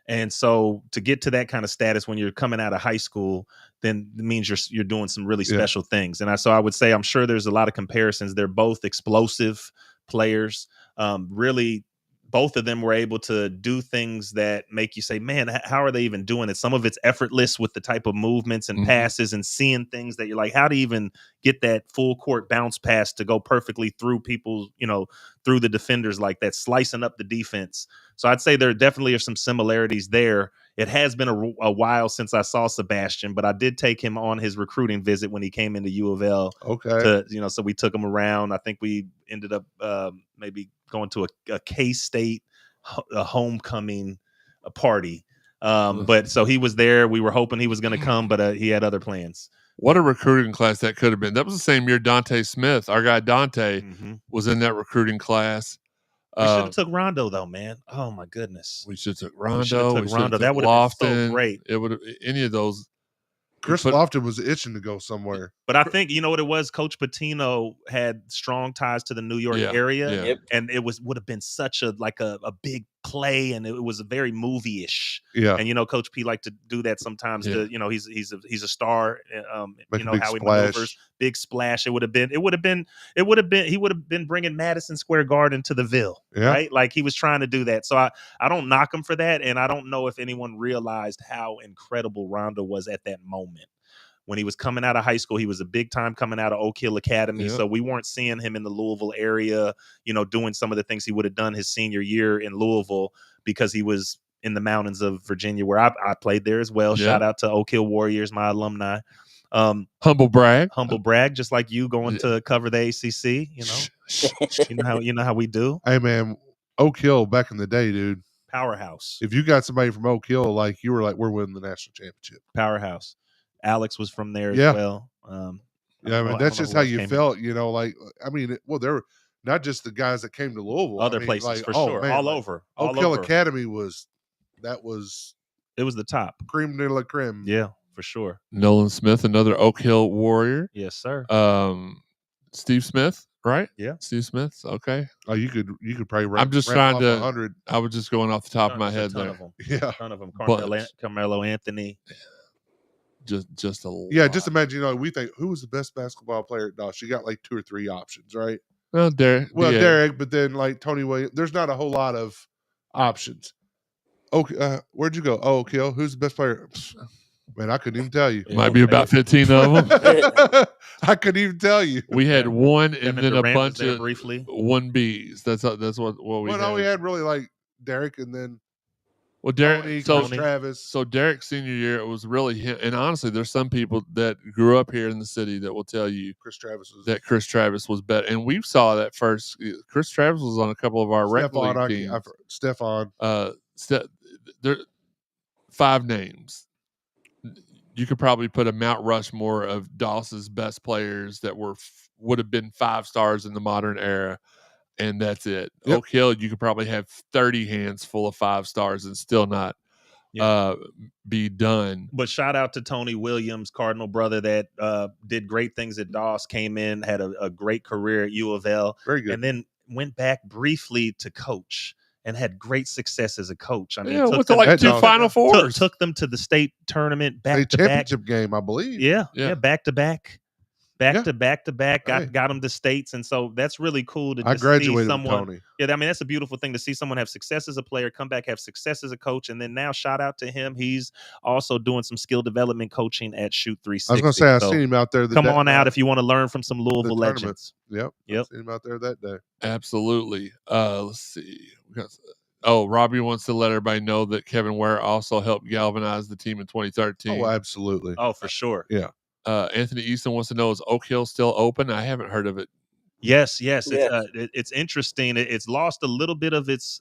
And so to get to that kind of status when you're coming out of high school, then it means you're doing some really special things. And I would say I'm sure there's a lot of comparisons. They're both explosive players. Really, both of them were able to do things that make you say, man, how are they even doing it? Some of it's effortless with the type of movements and passes and seeing things that you're like, how to even get that full court bounce pass to go perfectly through people, through the defenders like that, slicing up the defense. So I'd say there definitely are some similarities there. It has been a while since I saw Sebastian, but I did take him on his recruiting visit when he came into U of L. Okay. So we took him around. I think we ended up maybe going to a K-State homecoming party. But so he was there. We were hoping he was going to come, but he had other plans. What a recruiting class that could have been. That was the same year Dante Smith, our guy Dante, was in that recruiting class. We should have took Rondo though, man. Oh my goodness. We should have took Rondo. That would have been so great. It would have any of those. Chris Lofton was itching to go somewhere. But I think you know what it was. Coach Pitino had strong ties to the New York area, and it would have been such a big play, and it was very movie-ish. Yeah, and Coach P liked to do that sometimes. He's a star. Make how he maneuvers, big splash. He would have been bringing Madison Square Garden to the Ville, right? Like he was trying to do that. So I don't knock him for that, and I don't know if anyone realized how incredible Rondo was at that moment. When he was coming out of high school, he was a big time coming out of Oak Hill Academy. So we weren't seeing him in the Louisville area, doing some of the things he would have done his senior year in Louisville because he was in the mountains of Virginia where I played there as well. Shout out to Oak Hill Warriors, my alumni. Humble brag, just like you going to cover the ACC. You know how we do. Hey man, Oak Hill back in the day, dude, powerhouse. If you got somebody from Oak Hill, like you were like, we're winning the national championship. Powerhouse. Alex was from there as well. That's just how you felt, they're not just the guys that came to Louisville. Other places for sure. Man, all over. Oak Hill Academy it was the top. Creme de la creme. Yeah, for sure. Nolan Smith, another Oak Hill Warrior. Yes, sir. Steve Smith, right? Yeah. Steve Smith. Okay. Oh, you could probably I'm just trying to 100. I was just going off the top of my head there. Yeah. Ton of them. Carmelo Anthony. Just a lot. Yeah, just imagine, we think who was the best basketball player at Doss? You got like 2 or 3 options, right? Well, Derek. Derek, but then like Tony Williams. There's not a whole lot of options. Okay, where'd you go? Oh, Kill. Who's the best player? Man, I couldn't even tell you. Might be about 15 of them. I couldn't even tell you. We had one and then a bunch of briefly 1Bs. That's what we had. No, we had really like Derek and then Derek. Tony, Travis. So Derek's senior year, it was really him. And honestly, there's some people that grew up here in the city that will tell you Chris Travis was better. And we saw that first. Chris Travis was on a couple of our rec league teams. Stefan. There 5 names. You could probably put a Mount Rushmore of Doss's best players that would have been 5 stars in the modern era, and that's it. Yep. Oak Hill, you could probably have 30 hands full of 5 stars and still not be done. But shout out to Tony Williams, Cardinal brother, that did great things at Doss, came in, had a great career at U of L, very good, and then went back briefly to coach. And had great success as a coach. I mean, with like 2 Final Fours. Took them to the state tournament, state championship game, I believe. Yeah, back to back. Got them to states, and so that's really cool to just see someone. Tony. Yeah, I mean that's a beautiful thing to see someone have success as a player, come back, have success as a coach, and then now shout out to him. He's also doing some skill development coaching at Shoot 360. I was going to say I seen him out there. Come on out if you want to learn from some Louisville legends. Yep. I seen him out there that day. Absolutely. Let's see. Robbie wants to let everybody know that Kevin Ware also helped galvanize the team in 2013. Oh, absolutely. Oh, for sure. Yeah. Anthony Easton wants to know, is Oak Hill still open? I haven't heard of it. Yes. It's interesting. It's lost a little bit of its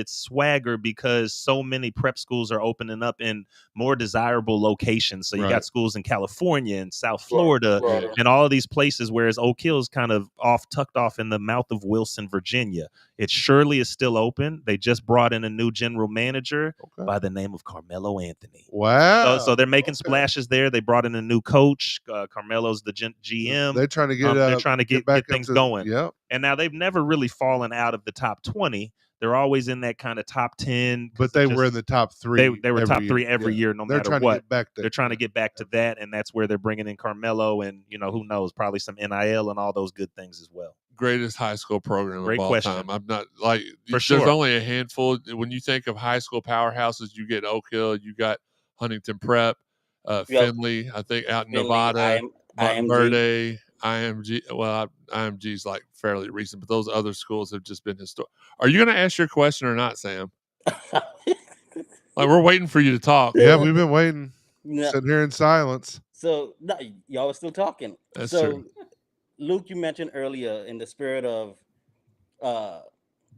swagger because so many prep schools are opening up in more desirable locations. So you got schools in California and South Florida and all of these places, whereas Oak Hill is kind of tucked off in the mouth of Wilson, Virginia. It surely is still open. They just brought in a new general manager by the name of Carmelo Anthony. Wow. So they're making splashes there. They brought in a new coach. Carmelo's the GM. They're trying to get things going. Yep. And now they've never really fallen out of the top 20. They're always in that kind of top 10. But they were in the top 3. They were top 3 every year, no matter what. To get back there. They're trying to get back to that, and that's where they're bringing in Carmelo and, who knows, probably some NIL and all those good things as well. Greatest high school program Great of all question. time. I'm not like For sure. There's only a handful. When you think of high school powerhouses, you get Oak Hill, you got Huntington Prep, Findlay, I think out in Nevada, Montverde, IMG. Well, IMG's like fairly recent, but those other schools have just been historic. Are you going to ask your question or not, Sam? Like we're waiting for you to talk. Yeah, we've been waiting, sitting here in silence. So no, y'all were still talking. That's so, true. Luke, you mentioned earlier in the spirit of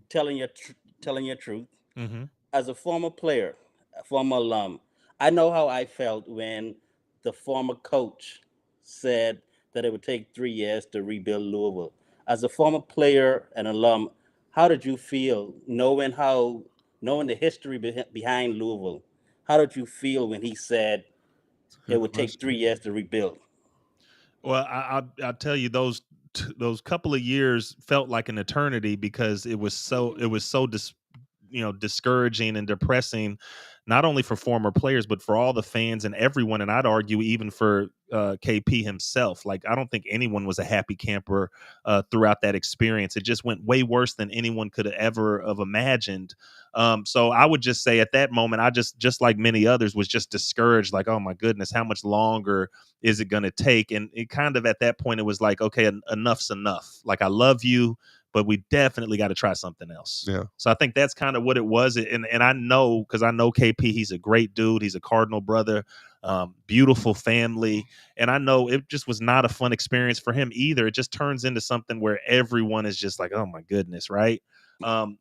telling your truth. Mm-hmm. As a former player, a former alum, I know how I felt when the former coach said that it would take 3 years to rebuild Louisville. As a former player and alum, how did you feel knowing the history behind Louisville? How did you feel when he said it would take 3 years to rebuild? Well, I'll tell you those couple of years felt like an eternity because it was so discouraging and depressing, not only for former players but for all the fans and everyone, and I'd argue even for KP himself. Like, I don't think anyone was a happy camper throughout that experience. It just went way worse than anyone could ever have imagined. So I would just say at that moment, I just like many others was just discouraged, like, oh my goodness, how much longer is it going to take? And it kind of at that point, it was like, okay, enough's enough. Like, I love you, but we definitely got to try something else. Yeah. So I think that's kind of what it was. And I know, because I know KP, he's a great dude. He's a Cardinal brother, beautiful family. And I know it just was not a fun experience for him either. It just turns into something where everyone is just like, oh my goodness, right?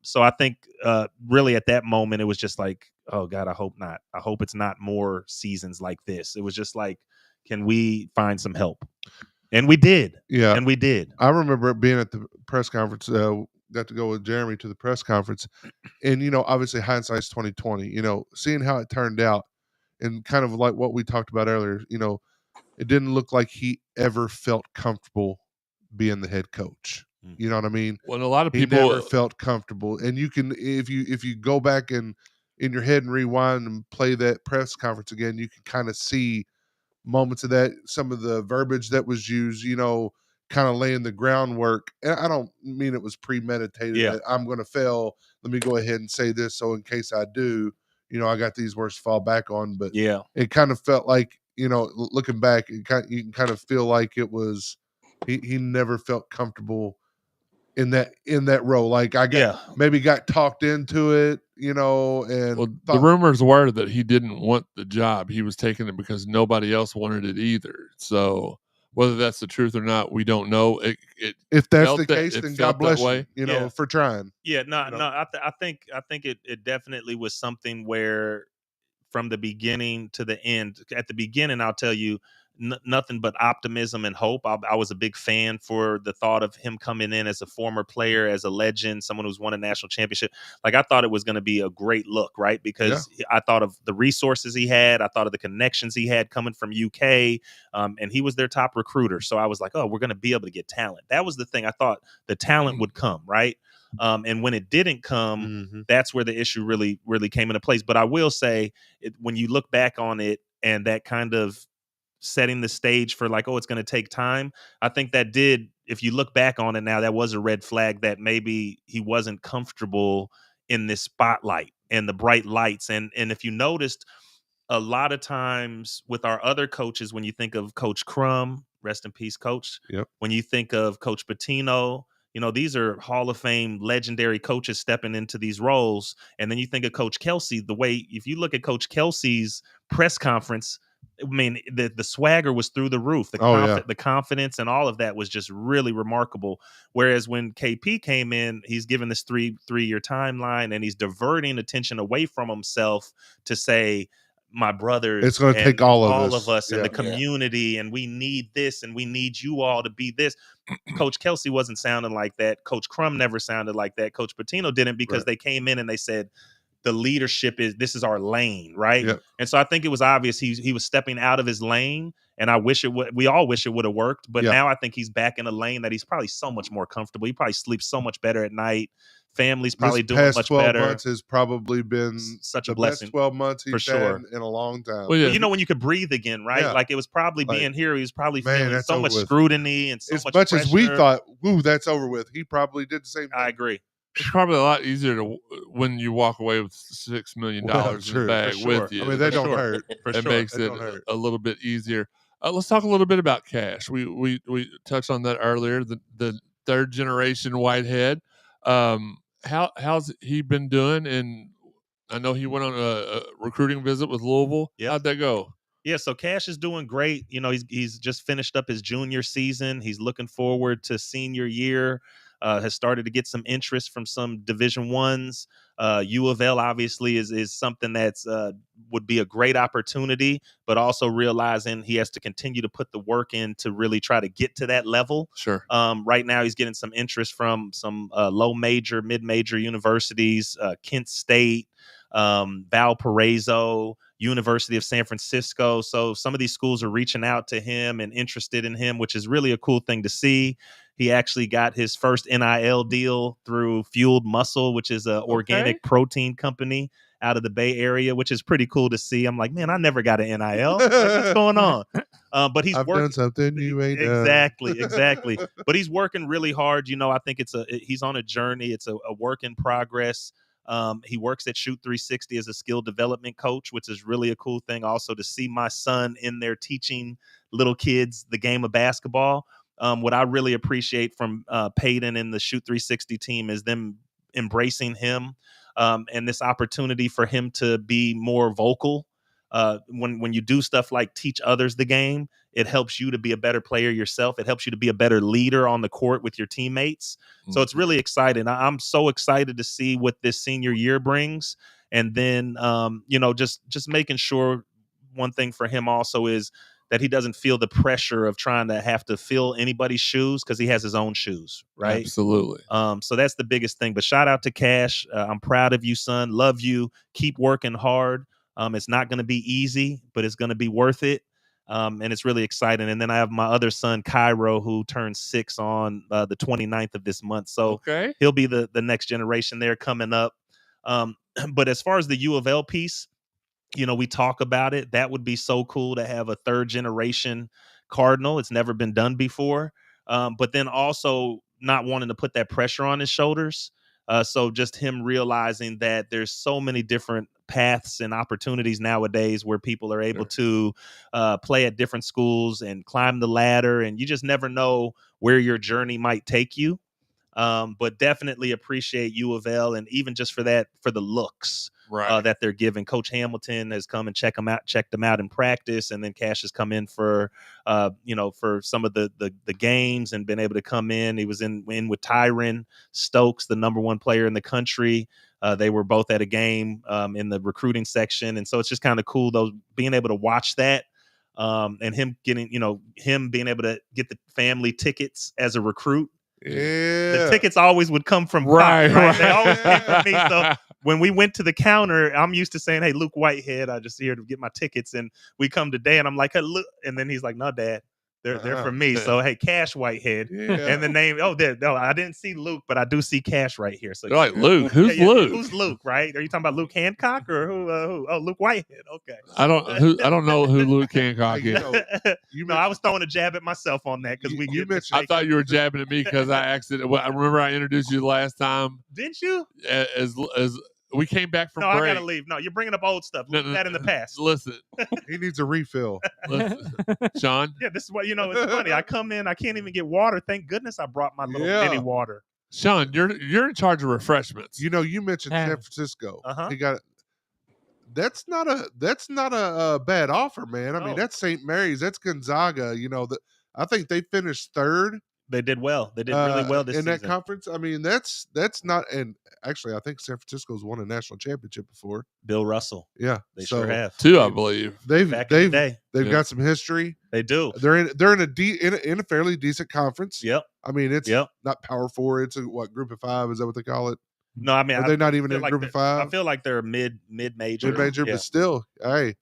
So I think really at that moment, it was just like, oh God, I hope not. I hope it's not more seasons like this. It was just like, can we find some help? And we did. Yeah. And we did. I remember being at the press conference, got to go with Jeremy to the press conference. And, obviously hindsight's 20/20, seeing how it turned out and kind of like what we talked about earlier, it didn't look like he ever felt comfortable being the head coach. You know what I mean? Well, a lot of people he never felt comfortable. And you can, if you go back and in your head and rewind and play that press conference again, you can kind of see moments of that, some of the verbiage that was used, kind of laying the groundwork. And I don't mean it was premeditated that I'm going to fail. Let me go ahead and say this, so in case I do, I got these words to fall back on. But it kind of felt like, looking back, you can kind of feel like it was he never felt comfortable in that role. Like maybe got talked into it, and the rumors were that he didn't want the job. He was taking it because nobody else wanted it either. So whether that's the truth or not, we don't know. If that's the case, then God bless you, for trying. Yeah, I think it definitely was something where from the beginning to the end, at the beginning, I'll tell you, nothing but optimism and hope. I was a big fan for the thought of him coming in as a former player, as a legend, someone who's won a national championship. Like, I thought it was going to be a great look, right? Because I thought of the resources he had. I thought of the connections he had coming from UK, and he was their top recruiter. So I was like, oh, we're going to be able to get talent. That was the thing. I thought the talent would come, right? And when it didn't come, that's where the issue really, really came into place. But I will say, when you look back on it and that kind of setting the stage for like, oh, it's going to take time, I think that did, if you look back on it now, that was a red flag that maybe he wasn't comfortable in this spotlight and the bright lights. And if you noticed, a lot of times with our other coaches, when you think of Coach Crum, rest in peace, Coach, when you think of Coach Pitino, these are Hall of Fame legendary coaches stepping into these roles. And then you think of Coach Kelsey, if you look at Coach Kelsey's press conference, I mean, the swagger was through the roof. The confidence and all of that was just really remarkable. Whereas when KP came in, he's given this three-year timeline, and he's diverting attention away from himself to say, my brothers, it's going to take all of us and the community, and we need this, and we need you all to be this. Coach Kelsey wasn't sounding like that. Coach Crum never sounded like that. Coach Pitino didn't, because they came in and they said, the leadership this is our lane, right? And so I think it was obvious he was stepping out of his lane, and we all wish it would have worked. But now I think he's back in a lane that he's probably so much more comfortable. He probably sleeps so much better at night. Family's probably doing much better. 12 months has probably been such a blessing. Best 12 months he's had in a long time. Well, when you could breathe again, right? Like, it was probably being here. He was probably feeling so much scrutiny and so much pressure. As we thought, ooh, that's over with. He probably did the same thing. I agree. It's probably a lot easier when you walk away with $6 million in the bag with you. I mean, they don't hurt. It makes it a little bit easier. Let's talk a little bit about Cash. We touched on that earlier. The third generation Whitehead. How's he been doing, and I know he went on a recruiting visit with Louisville. Yep. How'd that go? Yeah, so Cash is doing great. He's just finished up his junior season. He's looking forward to senior year. Has started to get some interest from some Division Ones. U of L obviously is something that's would be a great opportunity, but also realizing he has to continue to put the work in to really try to get to that level. Sure. Right now, he's getting some interest from some low major, mid major universities, Kent State, Valparaiso, University of San Francisco. So some of these schools are reaching out to him and interested in him, which is really a cool thing to see. He actually got his first NIL deal through Fueled Muscle, which is an organic protein company out of the Bay Area, which is pretty cool to see. I'm like, man, I never got an NIL. Like, what's going on? But he's done something you ain't exactly. But he's working really hard. I think he's on a journey. It's a work in progress. He works at Shoot 360 as a skill development coach, which is really a cool thing. Also to see my son in there teaching little kids the game of basketball. What I really appreciate from Peyton and the Shoot 360 team is them embracing him and this opportunity for him to be more vocal. When you do stuff like teach others the game, it helps you to be a better player yourself. It helps you to be a better leader on the court with your teammates. Mm-hmm. So it's really exciting. I'm so excited to see what this senior year brings. And then, just making sure one thing for him also is that he doesn't feel the pressure of trying to have to fill anybody's shoes because he has his own shoes, right? Absolutely. So that's the biggest thing. But shout out to Cash. I'm proud of you, son. Love you. Keep working hard. It's not going to be easy, but it's going to be worth it. And it's really exciting. And then I have my other son, Cairo, who turns 6 on the 29th of this month. So he'll be the next generation there coming up. But as far as the U of L piece, we talk about it. That would be so cool to have a 3rd generation Cardinal. It's never been done before. But then also not wanting to put that pressure on his shoulders. So just him realizing that there's so many different paths and opportunities nowadays where people are able to play at different schools and climb the ladder. And you just never know where your journey might take you. But definitely appreciate U of L, and even just for the looks that they're giving. Coach Hamilton has come and checked them out in practice, and then Cash has come in for some of the games and been able to come in. He was in with Tyron Stokes, the number 1 player in the country. They were both at a game in the recruiting section, and so it's just kind of cool though being able to watch that. And him being able to get the family tickets as a recruit. Yeah, the tickets always would come from right? They always came from me. So when we went to the counter, I'm used to saying, "Hey, Luke Whitehead, I just here to get my tickets." And we come today, and I'm like, "Hey, look," and then he's like, "No, Dad, they're for me." So hey, Cash Whitehead, and the name. Oh, I didn't see Luke, but I do see Cash right here. So you're like, Luke, who's Luke? Who's Luke? Right? Are you talking about Luke Hancock or who? Oh, Luke Whitehead. Okay. I don't know who Luke Hancock is. I was throwing a jab at myself on that because I thought you were jabbing at me because I accidentally. I remember I introduced you the last time. Didn't you? As we came back from break. I gotta leave. No, you're bringing up old stuff. Leave that in the past. Listen, he needs a refill. Listen, Sean. Yeah, this is what it's funny. I come in, I can't even get water. Thank goodness I brought my little mini water. Sean, you're in charge of refreshments. You mentioned San Francisco. He got. That's not a bad offer, man. I mean, that's St. Mary's. That's Gonzaga. I think they finished 3rd. They did well. They did really well this season. In that conference. I mean, that's not. And actually, I think San Francisco's won a national championship before. Bill Russell. Yeah, they sure have. 2, I believe. They've got some history. They do. They're in a fairly decent conference. Yep. I mean, it's not Power 4. It's a group of 5? Is that what they call it? No, I mean, are they not even in group of 5? I feel like they're mid-major. Mid-major, but still, hey.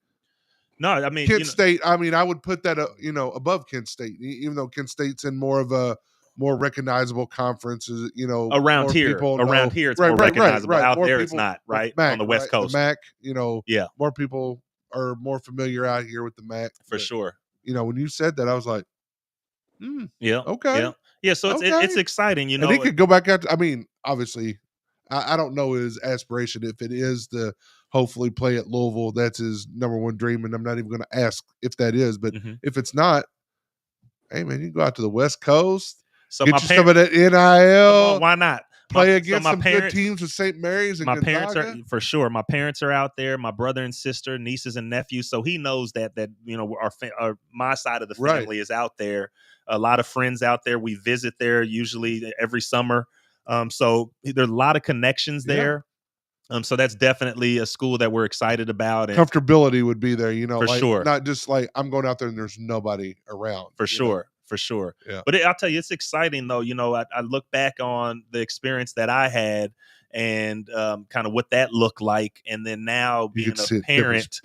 No, I mean Kent State. I mean, I would put that above Kent State, even though Kent State's in more of a more recognizable conference. Around here, it's more recognizable. Out there, it's not MAC, on the West Coast. The MAC, more people are more familiar out here with the MAC for sure. When you said that, I was like, okay, yeah. So it's exciting, And he could go back out. I mean, obviously, I don't know his aspiration. If it is to hopefully play at Louisville, that's his number 1 dream, and I'm not even going to ask if that is. But if it's not, hey man, you can go out to the West Coast. So get some of that NIL. Why not? play against some good teams with St. Mary's and my Gonzaga? parents are for sure. My parents are out there. My brother and sister, nieces and nephews. So he knows that my side of the family is out there. A lot of friends out there. We visit there usually every summer. So there's a lot of connections there. So that's definitely a school that we're excited about. And comfortability would be there, for sure. Not just like I'm going out there and there's nobody around. For sure. Yeah. But I'll tell you, it's exciting though. I look back on the experience that I had and kind of what that looked like. And then now being a parent,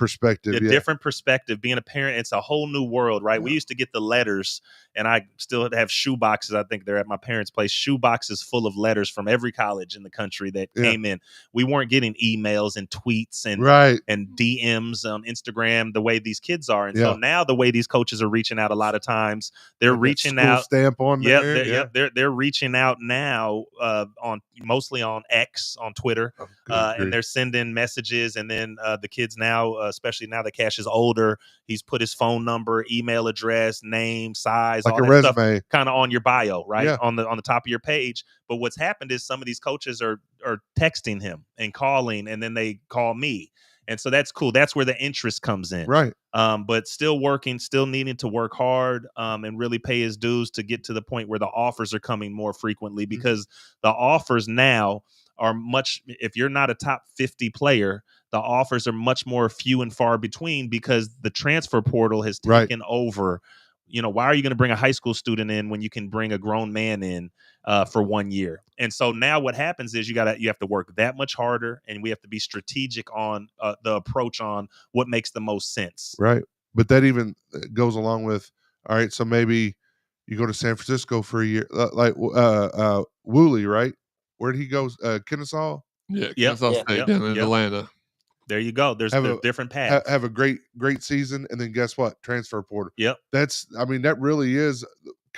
different perspective, being a parent, it's a whole new world, right? Yeah. We used to get the letters, and I still have shoe boxes. I think they're at my parents' place, shoe boxes full of letters from every college in the country that came in. We weren't getting emails and tweets and DMs on Instagram the way these kids are. And so now the way these coaches are reaching out a lot of times, they're reaching out. Stamp on there. They're reaching out now mostly on X, on Twitter, and they're sending messages. And then the kids now, especially now that Cash is older, he's put his phone number, email address, name, size, like all a that resume, stuff kind of on your bio, right? Yeah. On the top of your page. But what's happened is some of these coaches are texting him and calling, and then they call me. And so that's cool. That's where the interest comes in. Right. But still working, still needing to work hard and really pay his dues to get to the point where the offers are coming more frequently, because the offers now are if you're not a top 50 player, the offers are much more few and far between, because the transfer portal has taken over. Why are you going to bring a high school student in when you can bring a grown man in for 1 year? And so now what happens is you have to work that much harder, and we have to be strategic on the approach on what makes the most sense. Right. But that even goes along with, all right, so maybe you go to San Francisco for a year, like Woolley, right? Where'd he go? Kennesaw? Yeah, Kennesaw State down in Atlanta. There you go. There's different paths. Have a great season, and then guess what? Transfer portal. Yep. That really is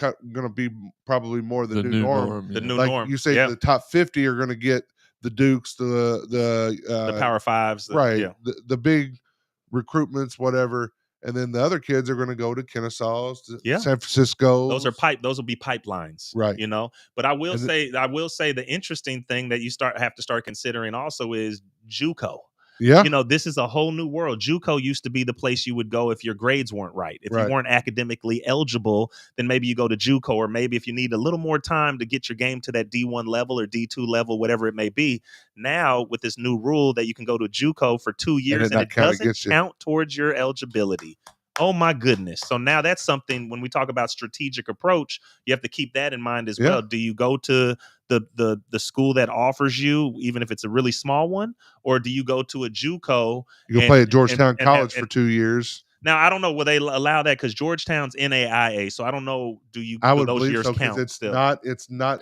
going to be probably more the new norm. The new norm. You say the top 50 are going to get the Dukes, the Power Fives, the big recruitments, whatever. And then the other kids are going to go to Kennesaw, San Francisco. Those will be pipelines, right? But I will say the interesting thing that you have to start considering also is JUCO. Yeah. This is a whole new world. JUCO used to be the place you would go if your grades weren't right. If you weren't academically eligible, then maybe you go to JUCO, or maybe if you need a little more time to get your game to that D1 level or D2 level, whatever it may be. Now, with this new rule that you can go to JUCO for 2 years and it doesn't count towards your eligibility. Oh my goodness. So now that's something, when we talk about strategic approach, you have to keep that in mind as well. Do you go to the school that offers you, even if it's a really small one, or do you go to a JUCO? You go play at Georgetown College for 2 years. Now, I don't know, will they allow that? Because Georgetown's NAIA, so I don't know. Do those years count? It's not.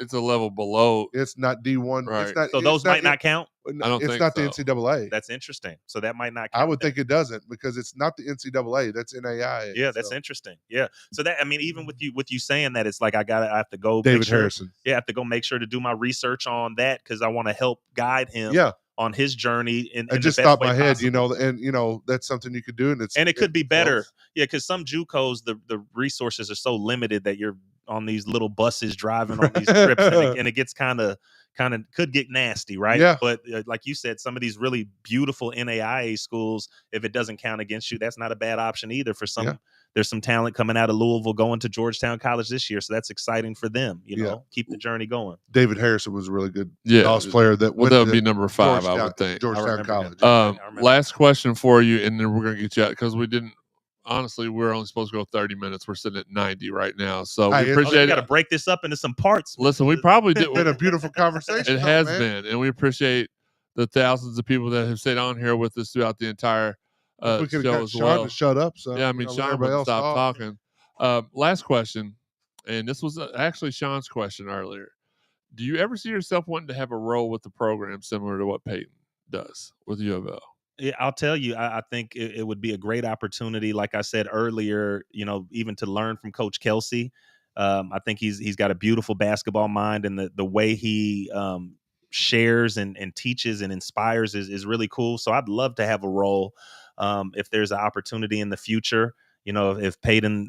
It's a level below. It's not D1. Right. So those might not count. I don't think it's not the NCAA. That's interesting. So that might not count. I would think it doesn't, because it's not the NCAA. That's NAIA. Yeah, that's interesting. Yeah. So that, even with you saying that, it's like I have to go. David Harrison. Yeah, I have to go make sure to do my research on that, because I want to help guide him. On his journey, and just stopped my head, and that's something you could do, and it could be better, because some JUCOs, the resources are so limited that you're on these little buses driving on these trips, and it gets kind of could get nasty, right? Yeah. But like you said, some of these really beautiful NAIA schools, if it doesn't count against you, that's not a bad option either for some. Yeah. There's some talent coming out of Louisville going to Georgetown College this year, so that's exciting for them. Keep the journey going. David Harrison was a really good Dallas player. That would be number 5, I would think. Georgetown College. Last question for you, and then we're going to get you out, because we didn't. Honestly, we're only supposed to go 30 minutes. We're sitting at 90 right now, so we appreciate it. Got to break this up into some parts. Listen, we probably did. It's been a beautiful conversation. It has been, and we appreciate the thousands of people that have stayed on here with us throughout the entire we could have got Sean to shut up. So Sean would stop talking. Last question, and this was actually Sean's question earlier. Do you ever see yourself wanting to have a role with the program similar to what Peyton does with U of L? Yeah, I'll tell you, I think it would be a great opportunity. Like I said earlier, even to learn from Coach Kelsey. I think he's got a beautiful basketball mind, and the way he shares and teaches and inspires is really cool. So I'd love to have a role if there's an opportunity in the future. if Peyton,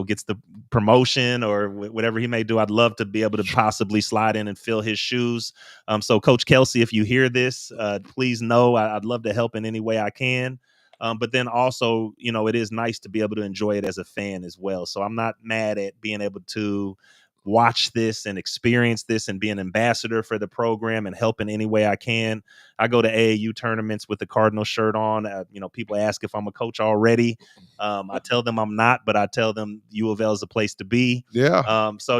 gets the promotion or whatever he may do, I'd love to be able to possibly slide in and fill his shoes. So Coach Kelsey, if you hear this, please know I'd love to help in any way I can. But then also, it is nice to be able to enjoy it as a fan as well. So I'm not mad at being able to watch this and experience this and be an ambassador for the program and help in any way I can. I go to AAU tournaments with the Cardinal shirt on. People ask if I'm a coach already. I tell them I'm not, but I tell them U of L is a place to be. Yeah. So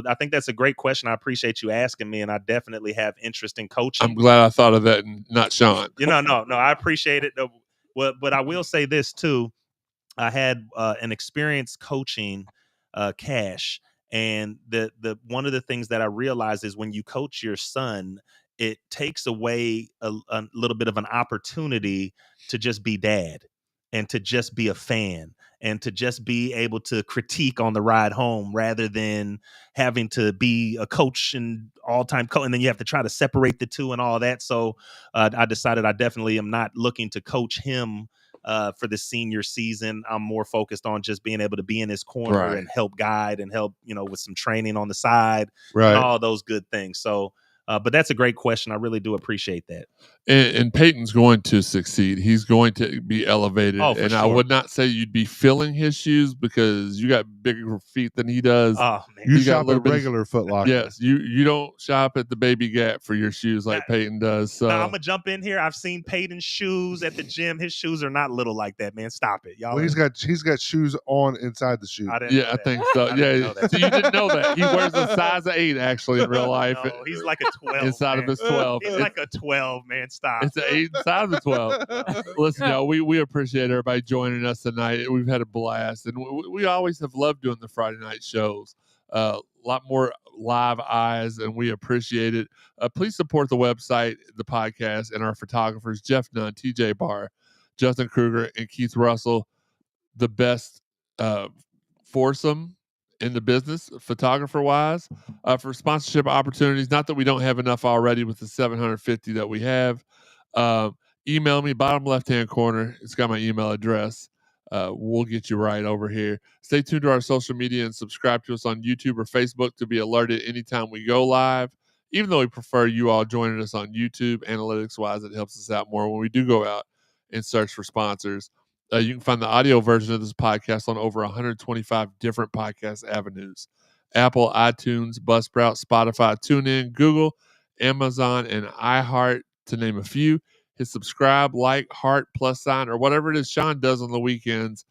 I think that's a great question. I appreciate you asking me, and I definitely have interest in coaching. I'm glad I thought of that and not Sean. No, I appreciate it. But I will say this too. I had an experience coaching Cash. And the one of the things that I realized is when you coach your son, it takes away a little bit of an opportunity to just be dad and to just be a fan and to just be able to critique on the ride home rather than having to be a coach and all-time coach. And then you have to try to separate the two and all that. So I decided I definitely am not looking to coach him for the senior season. I'm more focused on just being able to be in his corner and help guide and help, with some training on the side and all those good things. So, but that's a great question. I really do appreciate that. And Peyton's going to succeed. He's going to be elevated. And sure. I would not say you'd be filling his shoes because you got bigger feet than he does. Oh, man. You shop at regular Foot Locker. Yes, you don't shop at the Baby Gap for your shoes like Peyton does. So now I'm gonna jump in here. I've seen Peyton's shoes at the gym. His shoes are not little like that, man. Stop it, y'all. Well, he's got shoes on inside the shoe. I think so. So you didn't know that he wears a size 8 actually in real life. No, he's like a 12 inside of his 12. He's like a 12, man. Stop. It's an 8 inside of the 12. Listen, y'all, we appreciate everybody joining us tonight. We've had a blast, and we always have loved doing the Friday night shows. A lot more live eyes, and we appreciate it. Please support the website, the podcast, and our photographers, Jeff Nunn, TJ Barr, Justin Kruger, and Keith Russell, the best foursome in the business, photographer-wise, for sponsorship opportunities. Not that we don't have enough already with the 750 that we have. Email me, bottom left-hand corner. It's got my email address. We'll get you right over here. Stay tuned to our social media and subscribe to us on YouTube or Facebook to be alerted anytime we go live. Even though we prefer you all joining us on YouTube, analytics-wise, it helps us out more when we do go out and search for sponsors. You can find the audio version of this podcast on over 125 different podcast avenues: Apple, iTunes, Buzzsprout, Spotify, TuneIn, Google, Amazon, and iHeart, to name a few. Hit subscribe, like, heart, +sign, or whatever it is Sean does on the weekends.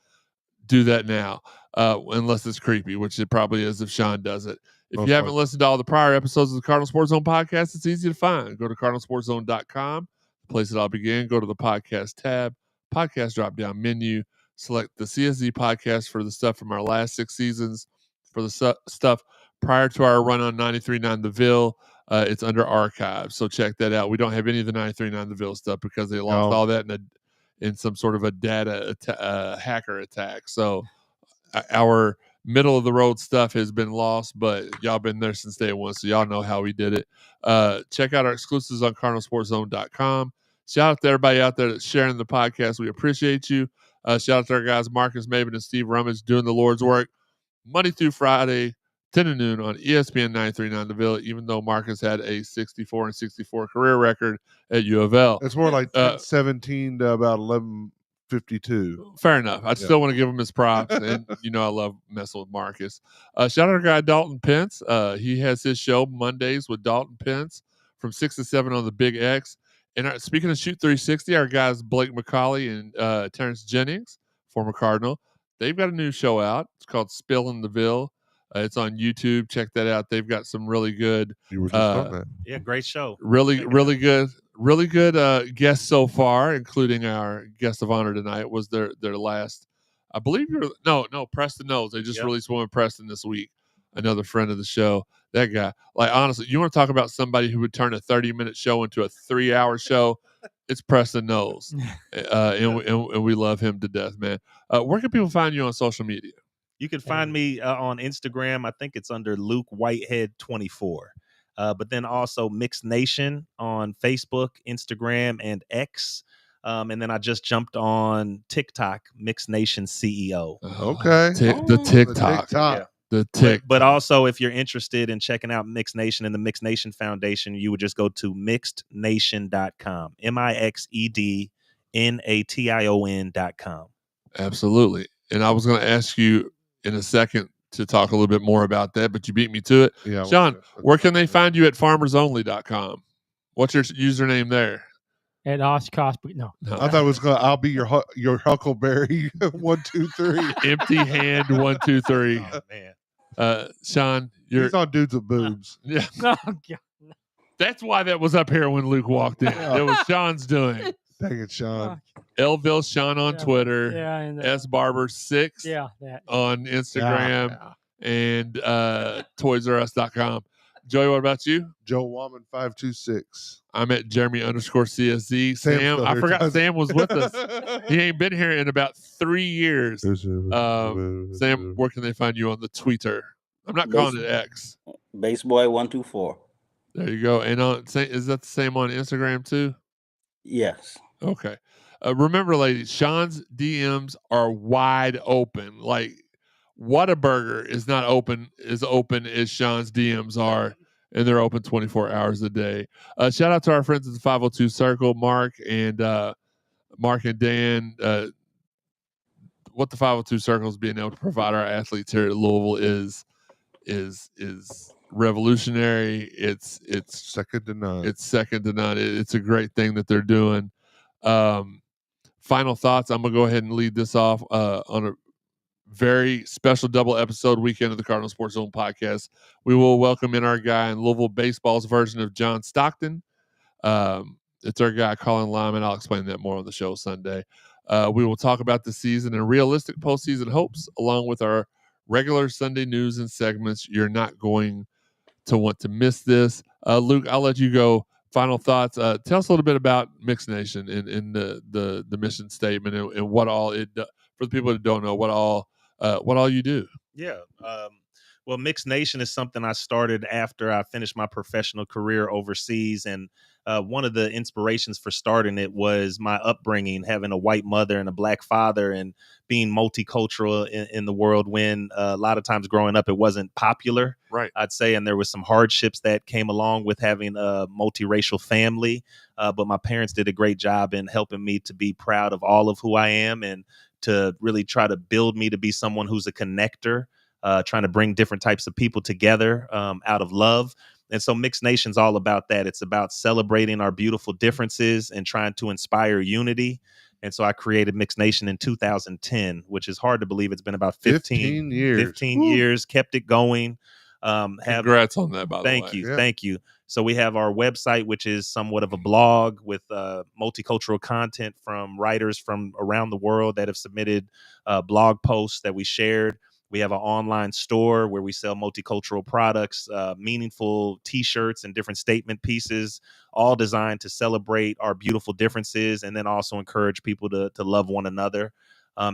Do that now, unless it's creepy, which it probably is if Sean does it. If you haven't listened to all the prior episodes of the Cardinal Sports Zone podcast, it's easy to find. Go to cardinalsportszone.com, the place it all began. Go to the podcast tab, podcast drop-down menu, select the CSZ podcast for the stuff from our last 6 seasons. For the stuff prior to our run on 93.9 The Ville, it's under archives, so check that out. We don't have any of the 93.9 The Ville stuff because they lost all that in some sort of a data hacker attack. So our middle of the road stuff has been lost, but y'all been there since day one, so y'all know how we did it. Check out our exclusives on cardinalsportszone.com. Shout out to everybody out there that's sharing the podcast. We appreciate you. Shout out to our guys Marcus Maven and Steve Rummage doing the Lord's work Monday through Friday, 10 to noon on ESPN 93.9 The Ville, even though Marcus had a 64-64 career record at U of L. It's more like 17 to about 11:52. Fair enough. I still want to give him his props, and I love messing with Marcus. Shout out to our guy Dalton Pence. He has his show Mondays with Dalton Pence from 6 to 7 on the Big X. And speaking of Shoot 360, our guys Blake McCauley and Terrence Jennings, former Cardinal, they've got a new show out. It's called Spillin' the Ville. It's on YouTube. Check that out. They've got some really good. You were just on that. Yeah, great show. Really good guests so far, including our guest of honor tonight. Was their last, I believe. Preston knows. They just released one with Preston this week. Another friend of the show. That guy. Like, honestly, you want to talk about somebody who would turn a 30-minute show into a 3-hour show? It's Preston Knowles. And we love him to death, man. Where can people find you on social media? You can find me on Instagram. I think it's under Luke Whitehead 24. But then also Mixed Nation on Facebook, Instagram, and X. And then I just jumped on TikTok, Mixed Nation CEO. Okay. The TikTok. Yeah. The TikTok. But also, if you're interested in checking out Mixed Nation and the Mixed Nation Foundation, you would just go to mixednation.com. MIXEDNATION.com. Absolutely. And I was going to ask you in a second to talk a little bit more about that, but you beat me to it. Yeah, Sean, where can they find you at farmersonly.com? What's your username there? At Oshkosh, no. I thought it was going to, I'll be your Huckleberry 1, 2, 3. Empty hand 1, 2, 3. Oh, man. Sean, you're He's on dudes with boobs. Yeah. Oh, God. That's why that was up here when Luke walked in. It was Sean's doing. Dang it, Sean. Elville Sean on Twitter. Yeah, and S Barber 6 that. on Instagram and ToysRUs.com. Joey, what about you? Joe Woman 526. I'm at Jeremy_CSZ. Sam, I forgot Sam was with us. He ain't been here in about 3 years. Sam, where can they find you on the Twitter? I'm not calling it X. Baseboy124. There you go. And is that the same on Instagram too? Yes. Okay. Remember, ladies, Sean's DMs are wide open. Like Whataburger is not open as Sean's DMs are, and they're open 24 hours a day. Shout out to our friends at the 502 Circle, Mark and Dan. What the 502 Circle is being able to provide our athletes here at Louisville is revolutionary. It's second to none. It's a great thing that they're doing. Final thoughts. I'm gonna go ahead and lead this off on a very special double episode weekend of the Cardinal Sports Zone podcast. We will welcome in our guy in Louisville baseball's version of John Stockton. It's our guy Colin Lyman. I'll explain that more on the show Sunday. We will talk about the season and realistic postseason hopes, along with our regular Sunday news and segments. You're not going to want to miss this. Luke, I'll let you go. Final thoughts. Tell us a little bit about Mixed Nation and the mission statement and what all it for the people that don't know what all you do. Yeah. Well, Mixed Nation is something I started after I finished my professional career overseas. And one of the inspirations for starting it was my upbringing, having a white mother and a black father and being multicultural in the world when a lot of times growing up, it wasn't popular, right? I'd say. And there was some hardships that came along with having a multiracial family. But my parents did a great job in helping me to be proud of all of who I am and to really try to build me to be someone who's a connector. Trying to bring different types of people together out of love. And so Mixed Nation's all about that. It's about celebrating our beautiful differences and trying to inspire unity. And so I created Mixed Nation in 2010, which is hard to believe. It's been about 15 years. 15 years, kept it going. Congrats on that, by the way. Thank you. So we have our website, which is somewhat of a blog with multicultural content from writers from around the world that have submitted blog posts that we shared. We have an online store where we sell multicultural products, meaningful T-shirts and different statement pieces, all designed to celebrate our beautiful differences and then also encourage people to love one another.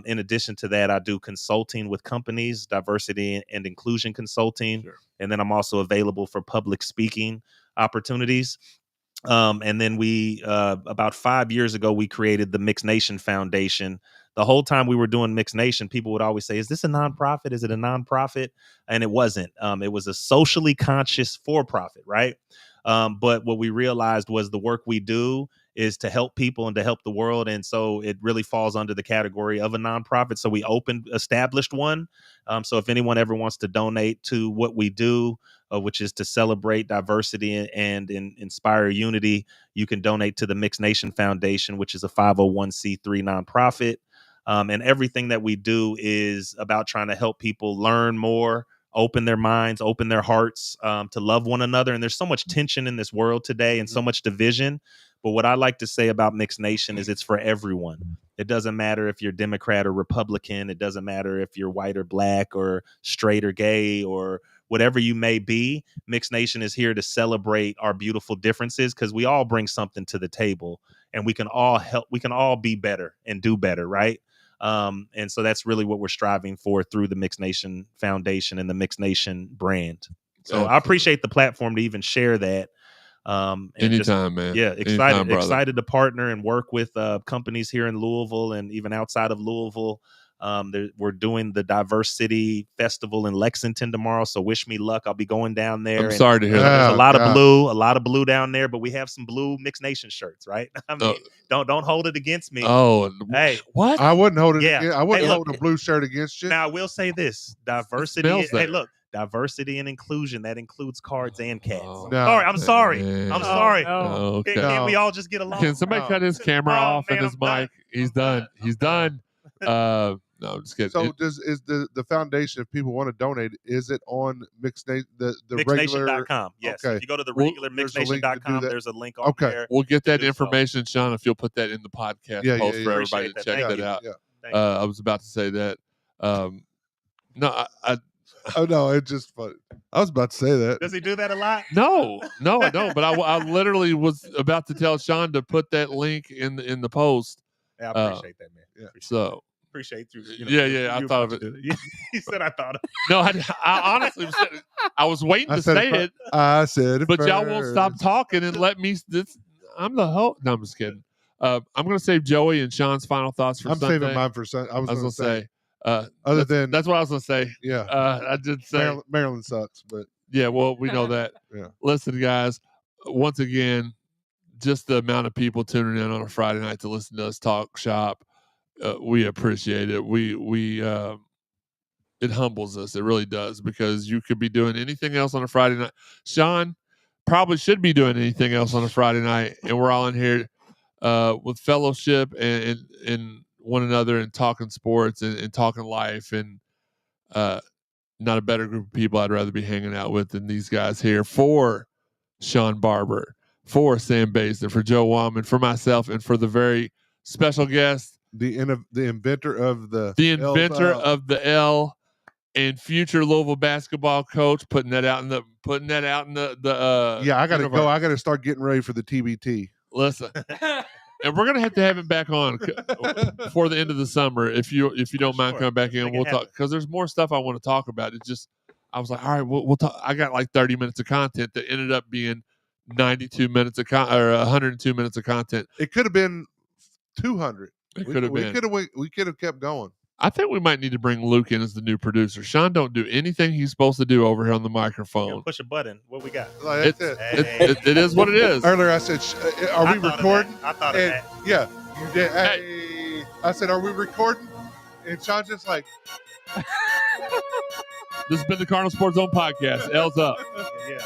In addition to that, I do consulting with companies, diversity and inclusion consulting. Sure. And then I'm also available for public speaking opportunities. And then we, about 5 years ago, we created the Mixed Nation Foundation. The whole time we were doing Mixed Nation, people would always say, is this a nonprofit? Is it a nonprofit? And it wasn't. It was a socially conscious for-profit, right? But what we realized was the work we do is to help people and to help the world. And so it really falls under the category of a nonprofit. So we established one. So if anyone ever wants to donate to what we do, which is to celebrate diversity and inspire unity, you can donate to the Mixed Nation Foundation, which is a 501c3 nonprofit. And everything that we do is about trying to help people learn more, open their minds, open their hearts, to love one another. And there's so much tension in this world today and so much division. But what I like to say about Mixed Nation is it's for everyone. It doesn't matter if you're Democrat or Republican. It doesn't matter if you're white or black or straight or gay or whatever you may be. Mixed Nation is here to celebrate our beautiful differences because we all bring something to the table and we can all help. We can all be better and do better, right? And so that's really what we're striving for through the Mixed Nation Foundation and the Mixed Nation brand. So I appreciate the platform to even share that. Anytime, man. Yeah, Anytime, excited to partner and work with companies here in Louisville and even outside of Louisville. We're doing the Diversity Festival in Lexington tomorrow, so wish me luck. I'll be going down there. I'm sorry to hear that. There's a lot of blue down there, but we have some blue Mixed Nation shirts, right? I mean, don't hold it against me. Oh, hey, what? I wouldn't hold it. Yeah. I wouldn't hold a blue shirt against you. Now I will say this: diversity. Hey, look. Diversity and inclusion, that includes cards and cats. I'm sorry. Okay. Can't we all just get along? Can somebody cut his camera off and his mic? He's done. He's done. No, I'm just kidding. So is the foundation, if people want to donate, is it on Mixed Nation, the regular Mixednation.com? Yes. Okay. If you go to the regular Mixednation.com, there's a link on there. We'll get that information, Sean, if you'll put that in the podcast post for everybody to check that out. I was about to say that. Oh no, it's just funny. I was about to say that. Does he do that a lot? No, I don't. But I literally was about to tell Sean to put that link in the post. Yeah, I appreciate that, man. Yeah. Appreciate you. I thought of it. He said I thought of it. No, I honestly I was waiting to say it. I said it, but y'all won't stop talking and let me. I'm the host. No, I'm just kidding. I'm going to save Joey and Sean's final thoughts for Sunday. I'm saving mine for Sunday. I was going to say. That's what I was gonna say. Yeah, I did say Maryland sucks, but yeah, well, we know that. Yeah. Listen, guys, once again, just the amount of people tuning in on a Friday night to listen to us talk shop, we appreciate it. We it humbles us. It really does, because you could be doing anything else on a Friday night. Sean probably should be doing anything else on a Friday night, and we're all in here with fellowship and one another and talking sports and talking life, and not a better group of people I'd rather be hanging out with than these guys here. For Sean Barber, for Sam Basin, for Joe Wallman, for myself, and for the very special guest, the inventor of the L and future Louisville basketball coach, putting that out in the I gotta go. I gotta start getting ready for the TBT. Listen. And we're gonna have to have him back on before the end of the summer, if you don't mind coming back in. We'll talk, because there's more stuff I want to talk about. It's just, I was like, all right, we'll talk. I got like 30 minutes of content that ended up being 92 minutes of or 102 minutes of content. It could have been 200. It could have been. We could have kept going. I think we might need to bring Luke in as the new producer. Sean don't do anything he's supposed to do over here on the microphone. Push a button. What we got? Like, it is what it is. Earlier I said, are we recording? I thought of that. Yeah, you did. Hey. I said, are we recording? And Sean just like. This has been the Cardinal Sports Zone Podcast. L's up. Yeah.